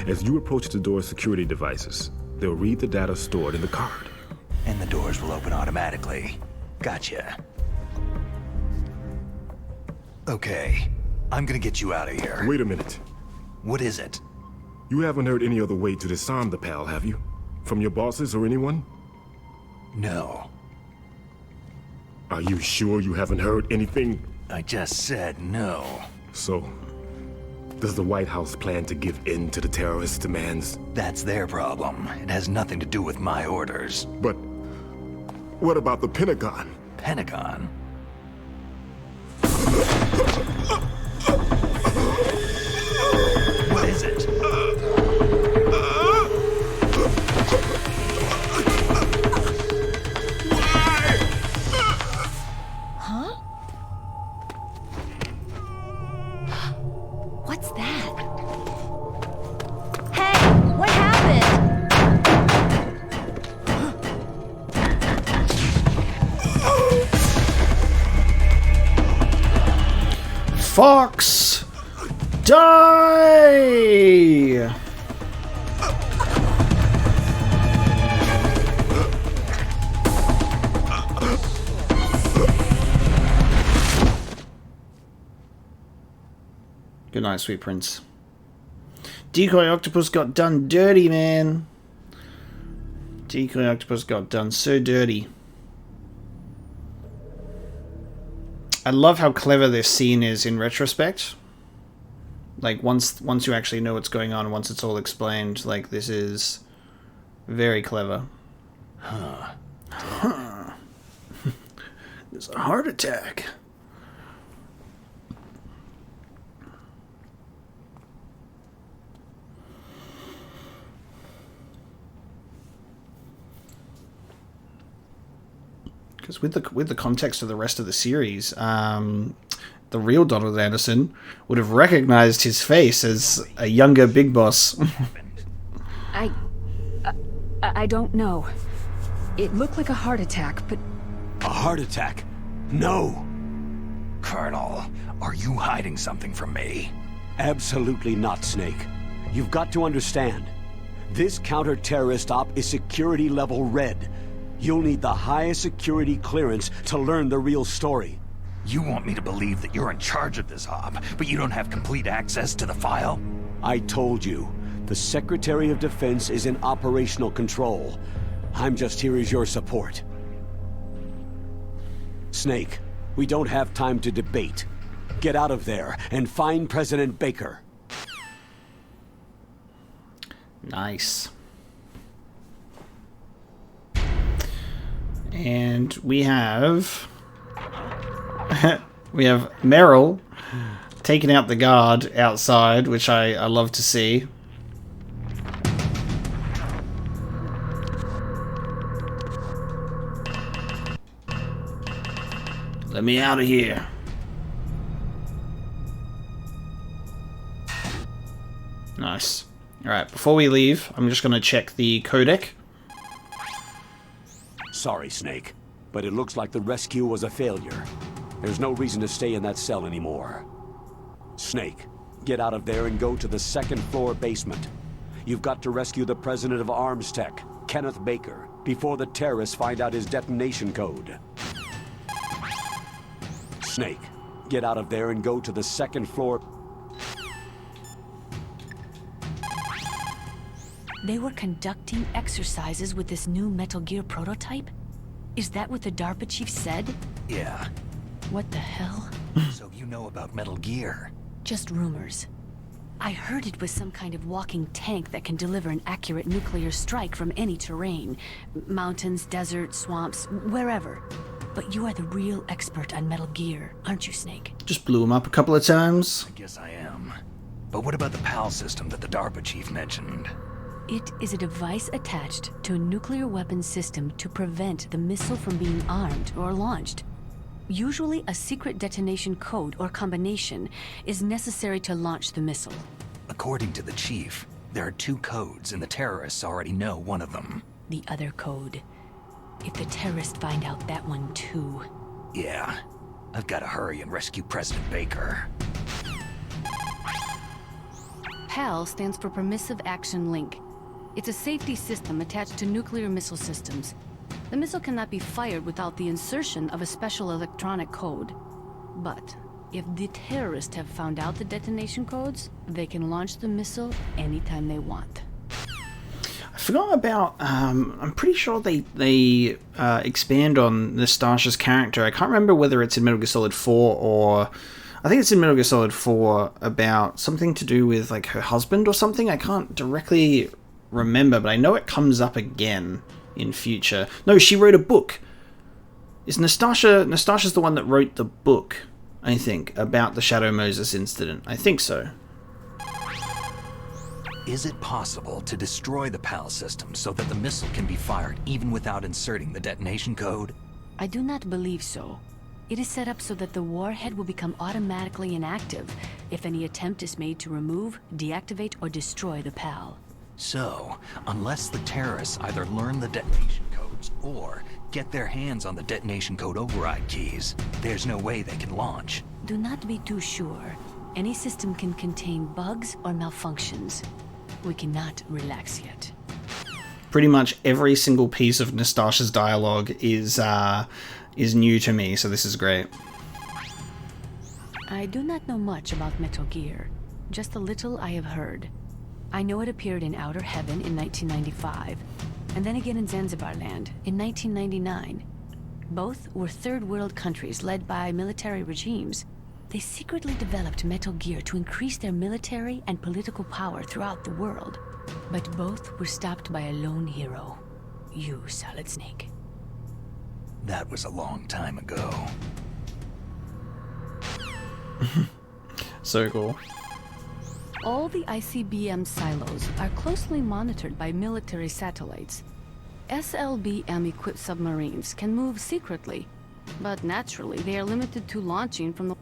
Speaker 11: As you approach the door's security devices, they'll read the data stored in the card.
Speaker 3: And the doors will open automatically. Gotcha. Okay, I'm gonna get you out of here.
Speaker 11: Wait a minute.
Speaker 3: What is it?
Speaker 11: You haven't heard any other way to disarm the PAL, have you? From your bosses or anyone?
Speaker 3: No.
Speaker 11: Are you sure you haven't heard anything?
Speaker 3: I just said no.
Speaker 11: So, does the White House plan to give in to the terrorists' demands?
Speaker 3: That's their problem. It has nothing to do with my orders.
Speaker 11: But what about the Pentagon?
Speaker 3: Pentagon? What is it?
Speaker 9: Huh? What's that? Hey, what happened?
Speaker 1: Fox! Die! Good night, sweet prince. Decoy Octopus got done dirty, man. Decoy Octopus got done so dirty. I love how clever this scene is in retrospect. Like, once you actually know what's going on, once it's all explained, like, this is very clever. Huh. There's a heart attack. Because with the context of the rest of the series, the real Donald Anderson would have recognized his face as a younger Big Boss.
Speaker 4: I don't know. It looked like a heart attack, but...
Speaker 2: A heart attack? No!
Speaker 3: Colonel, are you hiding something from me?
Speaker 2: Absolutely not, Snake. You've got to understand. This counter-terrorist op is security level red. You'll need the highest security clearance to learn the real story.
Speaker 3: You want me to believe that you're in charge of this op, but you don't have complete access to the file?
Speaker 2: I told you. The Secretary of Defense is in operational control. I'm just here as your support. Snake, we don't have time to debate. Get out of there and find President Baker.
Speaker 1: Nice. And we have Meryl taking out the guard outside, which I love to see. Let me out of here. Nice. Alright, before we leave, I'm just going to check the codec.
Speaker 2: Sorry, Snake, but it looks like the rescue was a failure. There's no reason to stay in that cell anymore. Snake, get out of there and go to the second floor basement. You've got to rescue the president of Arms Tech, Kenneth Baker, before the terrorists find out his detonation code. Snake, get out of there and go to the second floor.
Speaker 4: They were conducting exercises with this new Metal Gear prototype? Is that what the DARPA chief said?
Speaker 3: Yeah.
Speaker 4: What the hell?
Speaker 3: So you know about Metal Gear?
Speaker 4: Just rumors. I heard it was some kind of walking tank that can deliver an accurate nuclear strike from any terrain. Mountains, deserts, swamps, wherever. But you are the real expert on Metal Gear, aren't you, Snake?
Speaker 1: Just blew him up a couple of times.
Speaker 3: I guess I am. But what about the PAL system that the DARPA chief mentioned?
Speaker 4: It is a device attached to a nuclear weapons system to prevent the missile from being armed or launched. Usually a secret detonation code or combination is necessary to launch the missile.
Speaker 3: According to the chief, there are 2 codes and the terrorists already know one of them.
Speaker 4: The other code. If the terrorists find out that one too...
Speaker 3: Yeah. I've got to hurry and rescue President Baker.
Speaker 4: PAL stands for Permissive Action Link. It's a safety system attached to nuclear missile systems. The missile cannot be fired without the insertion of a special electronic code. But if the terrorists have found out the detonation codes, they can launch the missile anytime they want.
Speaker 1: I forgot about, I'm pretty sure they expand on Nastasha's character. I can't remember whether it's in Metal Gear Solid 4 or... I think it's in Metal Gear Solid 4 about something to do with like her husband or something. I can't directly remember, but I know it comes up again in future. No, she wrote a book. Is Nastasha's the one that wrote the book, I think, about the Shadow Moses incident. I think so.
Speaker 3: Is it possible to destroy the PAL system so that the missile can be fired even without inserting the detonation code?
Speaker 4: I do not believe so. It is set up so that the warhead will become automatically inactive if any attempt is made to remove, deactivate, or destroy the PAL.
Speaker 3: So, unless the terrorists either learn the detonation codes or get their hands on the detonation code override keys, there's no way they can launch.
Speaker 4: Do not be too sure. Any system can contain bugs or malfunctions. We cannot relax yet.
Speaker 1: Pretty much every single piece of Nastasha's dialogue is new to me, so this is great.
Speaker 4: I do not know much about Metal Gear, just a little I have heard. I know it appeared in Outer Heaven in 1995, and then again in Zanzibar Land in 1999. Both were third world countries led by military regimes. They secretly developed Metal Gear to increase their military and political power throughout the world. But both were stopped by a lone hero. You, Solid Snake.
Speaker 3: That was a long time ago.
Speaker 1: So cool.
Speaker 4: All the ICBM silos are closely monitored by military satellites. SLBM-equipped submarines can move secretly, but naturally they are limited to launching from the...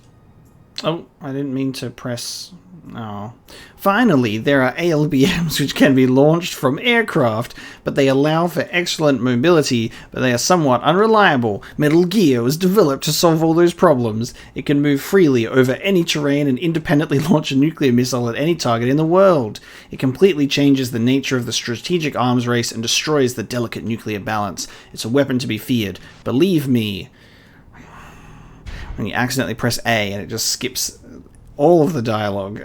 Speaker 1: Oh, I didn't mean to press... Oh. Finally, there are ALBMs which can be launched from aircraft, but they allow for excellent mobility, but they are somewhat unreliable. Metal Gear was developed to solve all those problems. It can move freely over any terrain and independently launch a nuclear missile at any target in the world. It completely changes the nature of the strategic arms race and destroys the delicate nuclear balance. It's a weapon to be feared. Believe me. When you accidentally press A and it just skips all of the dialogue.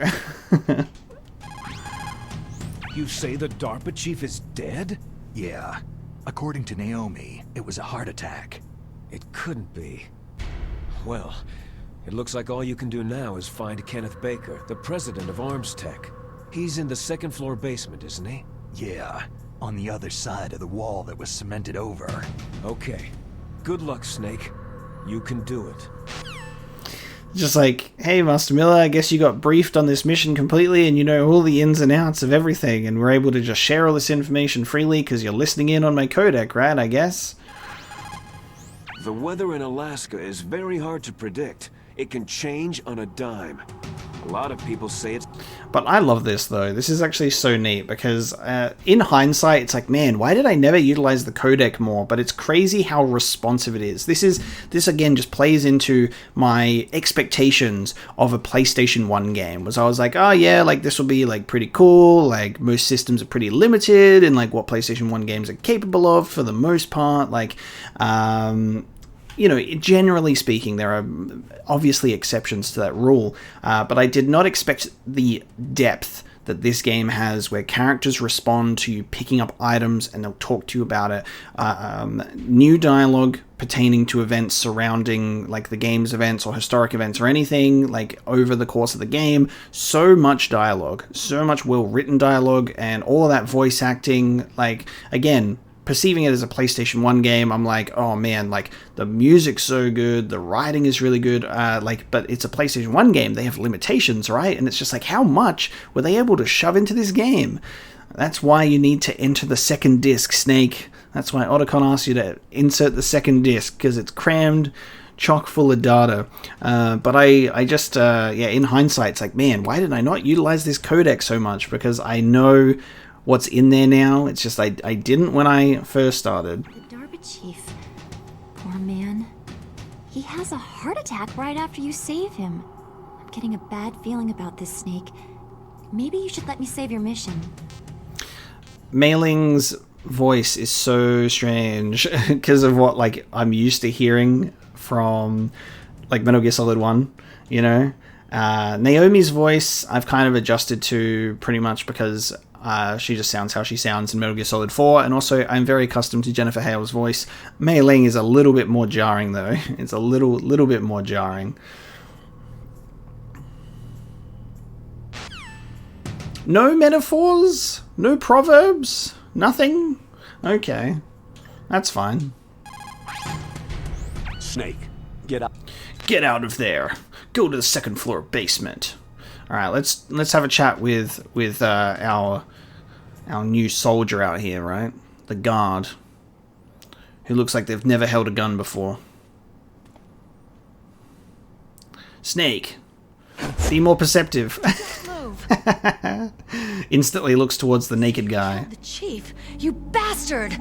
Speaker 5: You say the DARPA chief is dead?
Speaker 3: Yeah. According to Naomi, it was a heart attack.
Speaker 5: It couldn't be. Well, it looks like all you can do now is find Kenneth Baker, the president of Arms Tech. He's in the second floor basement, isn't he?
Speaker 3: Yeah. On the other side of the wall that was cemented over.
Speaker 5: Okay. Good luck, Snake. You can do it.
Speaker 1: Just like, hey, Master Miller, I guess you got briefed on this mission completely and you know all the ins and outs of everything, and we're able to just share all this information freely because you're listening in on my codec, right, I guess?
Speaker 5: The weather in Alaska is very hard to predict. It can change on a dime. A lot of people say it's...
Speaker 1: But I love this, though. This is actually so neat, because in hindsight, it's like, man, why did I never utilize the codec more? But it's crazy how responsive it is. This again, just plays into my expectations of a PlayStation 1 game. Was I was like, oh yeah, like this will be like pretty cool. Like most systems are pretty limited in like what PlayStation 1 games are capable of for the most part. Like, you know, generally speaking, there are obviously exceptions to that rule, but I did not expect the depth that this game has, where characters respond to you picking up items and they'll talk to you about it. New dialogue pertaining to events surrounding like the game's events or historic events or anything like over the course of the game. So much dialogue, so much well-written dialogue, and all of that voice acting. Like, again, perceiving it as a PlayStation 1 game, I'm like, oh man, like the music's so good, the writing is really good, but it's a PlayStation 1 game, they have limitations, right? And it's just like, how much were they able to shove into this game? That's why you need to enter the second disc, Snake. That's why Otacon asks you to insert the second disc, because it's crammed chock full of data. But I just, in hindsight, it's like, man, why did I not utilize this codec so much? Because I know what's in there now. It's just I didn't when I first started.
Speaker 9: The DARPA chief. Poor man. He has a heart attack right after you save him. I'm getting a bad feeling about this, Snake. Maybe you should let me save your mission.
Speaker 1: Mei Ling's voice is so strange because of what like I'm used to hearing from like Metal Gear Solid 1, you know? Naomi's voice I've kind of adjusted to pretty much because she just sounds how she sounds in Metal Gear Solid 4, and also I'm very accustomed to Jennifer Hale's voice. Mei Ling is a little bit more jarring, though. It's a little bit more jarring. No metaphors? No proverbs? Nothing? Okay. That's fine.
Speaker 2: Snake, get up.
Speaker 1: Get out of there. Go to the second floor basement. All right, let's have a chat with our new soldier out here, right? The guard, who looks like they've never held a gun before. Snake, be more perceptive.
Speaker 9: Move.
Speaker 1: Instantly looks towards the naked guy.
Speaker 9: The chief, you bastard!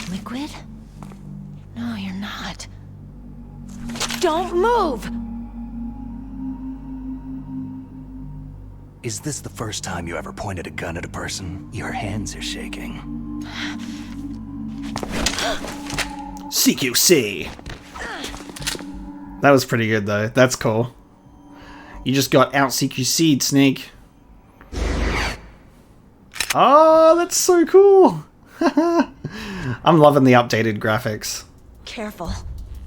Speaker 9: Liquid? No, you're not. Don't move!
Speaker 3: Is this the first time you ever pointed a gun at a person? Your hands are shaking.
Speaker 1: CQC! That was pretty good, though. That's cool. You just got out CQC'd, Snake. Oh, that's so cool! I'm loving the updated graphics.
Speaker 9: Careful.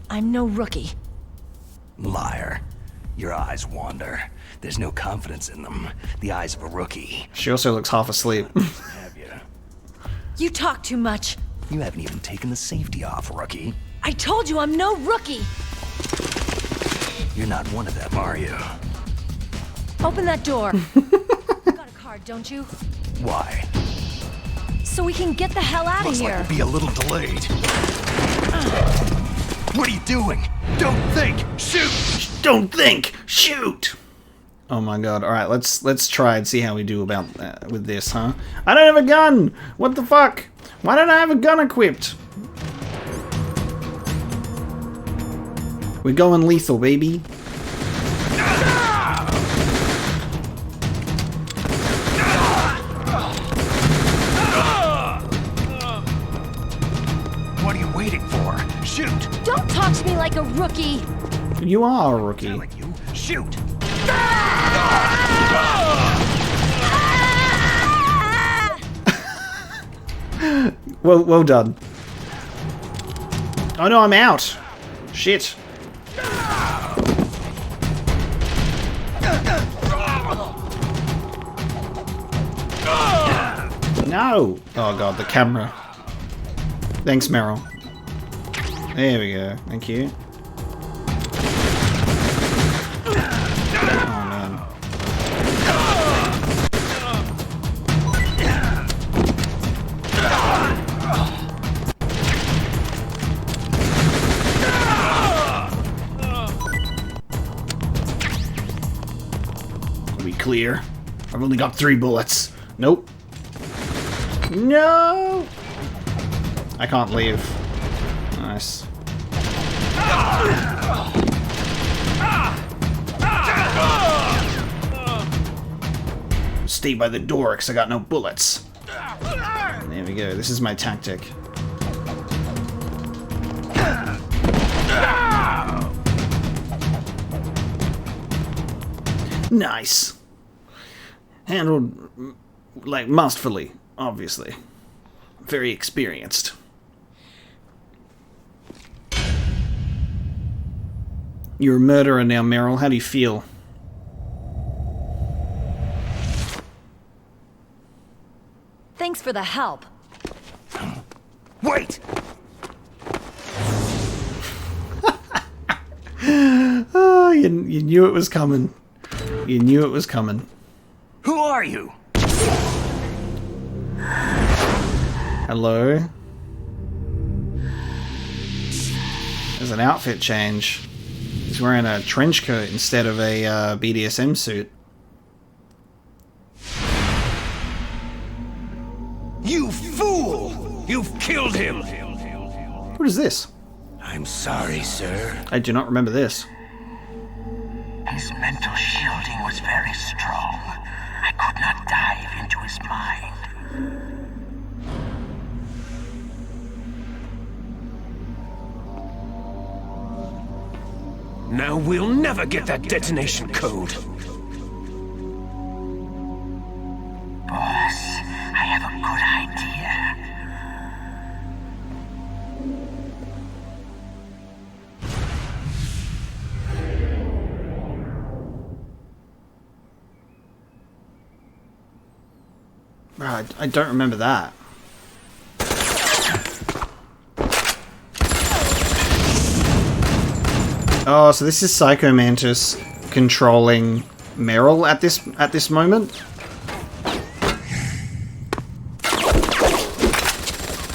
Speaker 9: I'm no rookie.
Speaker 3: Liar. Your eyes wander. There's no confidence in them. The eyes of a rookie.
Speaker 1: She also looks half asleep.
Speaker 3: Have you?
Speaker 9: You talk too much.
Speaker 3: You haven't even taken the safety off, rookie.
Speaker 9: I told you I'm no rookie!
Speaker 3: You're not one of them, are you?
Speaker 9: Open that door. You got a card, don't you?
Speaker 3: Why?
Speaker 13: So we can get the hell out of
Speaker 3: Looks
Speaker 13: here.
Speaker 3: like we'll be a little delayed. What are you doing? Don't think! Shoot!
Speaker 1: Don't think! Shoot! Oh my god. Alright, let's try and see how we do about with this, huh? I don't have a gun! What the fuck? Why don't I have a gun equipped? We're going lethal, baby.
Speaker 3: What are you waiting for? Shoot!
Speaker 13: Don't talk to me like a rookie.
Speaker 1: You are a rookie.
Speaker 3: Telling you, shoot!
Speaker 1: Well done. Oh no, I'm out. Shit. No! Oh god, the camera. Thanks, Meryl. There we go. Thank you. Oh man. Are we clear? I've only got 3 bullets. Nope. No! I can't leave. Nice. Stay by the door because I got no bullets. There we go. This is my tactic. Nice. Handled, like, masterfully, obviously. Very experienced. You're a murderer now, Meryl. How do you feel?
Speaker 13: Thanks for the help.
Speaker 3: Wait!
Speaker 1: Oh, you knew it was coming. You knew it was coming.
Speaker 3: Who are you?
Speaker 1: Hello? There's an outfit change. He's wearing a trench coat instead of a BDSM suit.
Speaker 3: You fool! You've killed him!
Speaker 1: What is this?
Speaker 3: I'm sorry, sir.
Speaker 1: I do not remember this.
Speaker 14: His mental shielding was very strong. I could not dive into his mind.
Speaker 5: Now we'll never get that detonation code.
Speaker 14: Boss, I have a good idea.
Speaker 1: I don't remember that. Oh, so this is Psycho Mantis controlling Meryl at this moment.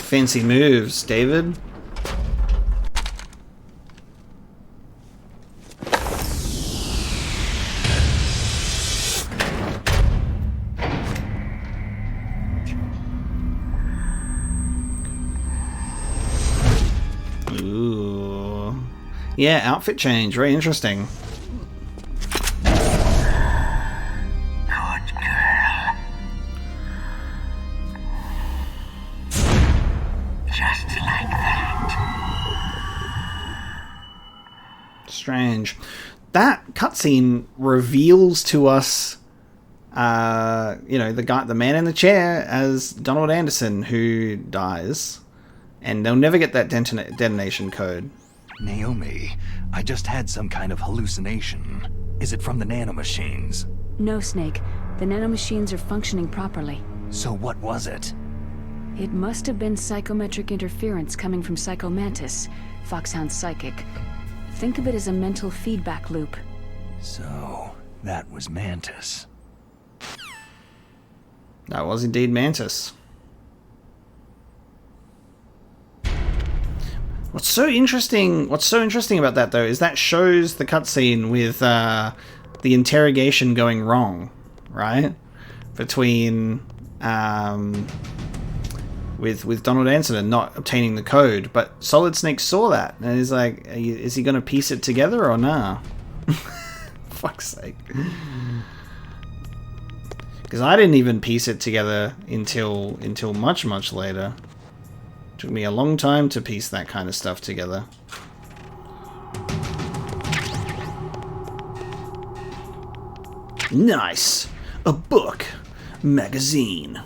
Speaker 1: Fancy moves, David. Ooh. Yeah, outfit change. Very interesting.
Speaker 14: Good girl. Just like that.
Speaker 1: Strange. That cutscene reveals to us, you know, the man in the chair as Donald Anderson, who dies, and they'll never get that detonation code.
Speaker 3: Naomi, I just had some kind of hallucination. Is it from the nanomachines?
Speaker 4: No, Snake. The nanomachines are functioning properly.
Speaker 3: So what was it?
Speaker 4: It must have been psychometric interference coming from Psycho Mantis, Foxhound's psychic. Think of it as a mental feedback loop.
Speaker 3: So, that was Mantis.
Speaker 1: That was indeed Mantis. What's so interesting about that, though, is that shows the cutscene with the interrogation going wrong, right? Between with Donald Anson not obtaining the code, but Solid Snake saw that and he's like, is he going to piece it together or nah? Fuck's sake. Because I didn't even piece it together until much later. Took me a long time to piece that kind of stuff together. Nice! A book. Magazine.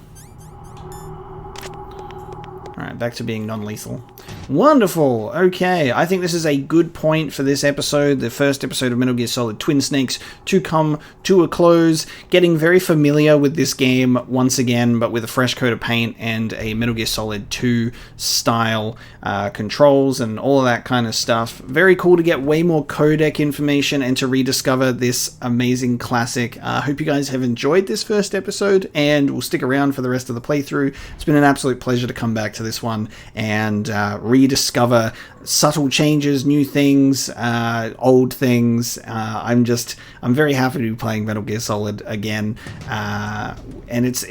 Speaker 1: Alright, back to being non-lethal. Wonderful! Okay, I think this is a good point for this episode, the first episode of Metal Gear Solid Twin Snakes, to come to a close. Getting very familiar with this game once again, but with a fresh coat of paint and a Metal Gear Solid 2 style controls and all of that kind of stuff. Very cool to get way more codec information and to rediscover this amazing classic. I hope you guys have enjoyed this first episode and will stick around for the rest of the playthrough. It's been an absolute pleasure to come back to this one and rediscover subtle changes, new things, old things. I'm very happy to be playing Metal Gear Solid again, and it's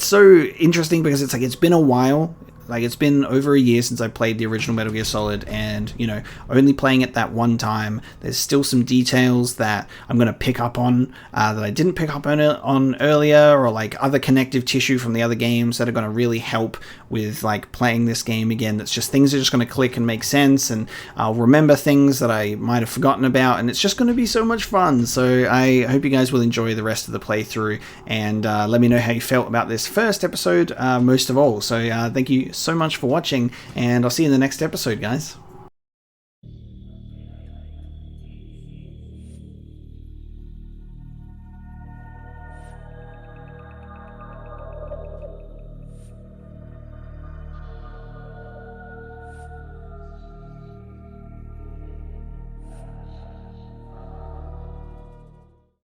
Speaker 1: so interesting because it's like it's been a while. Like, it's been over a year since I played the original Metal Gear Solid, and, you know, only playing it that one time, there's still some details that I'm going to pick up on that I didn't pick up on earlier, or, like, other connective tissue from the other games that are going to really help with, like, playing this game again. That's just, things are just going to click and make sense, and I'll remember things that I might have forgotten about, and it's just going to be so much fun. So I hope you guys will enjoy the rest of the playthrough, and let me know how you felt about this first episode most of all. So thank you so much for watching, and I'll see you in the next episode, guys.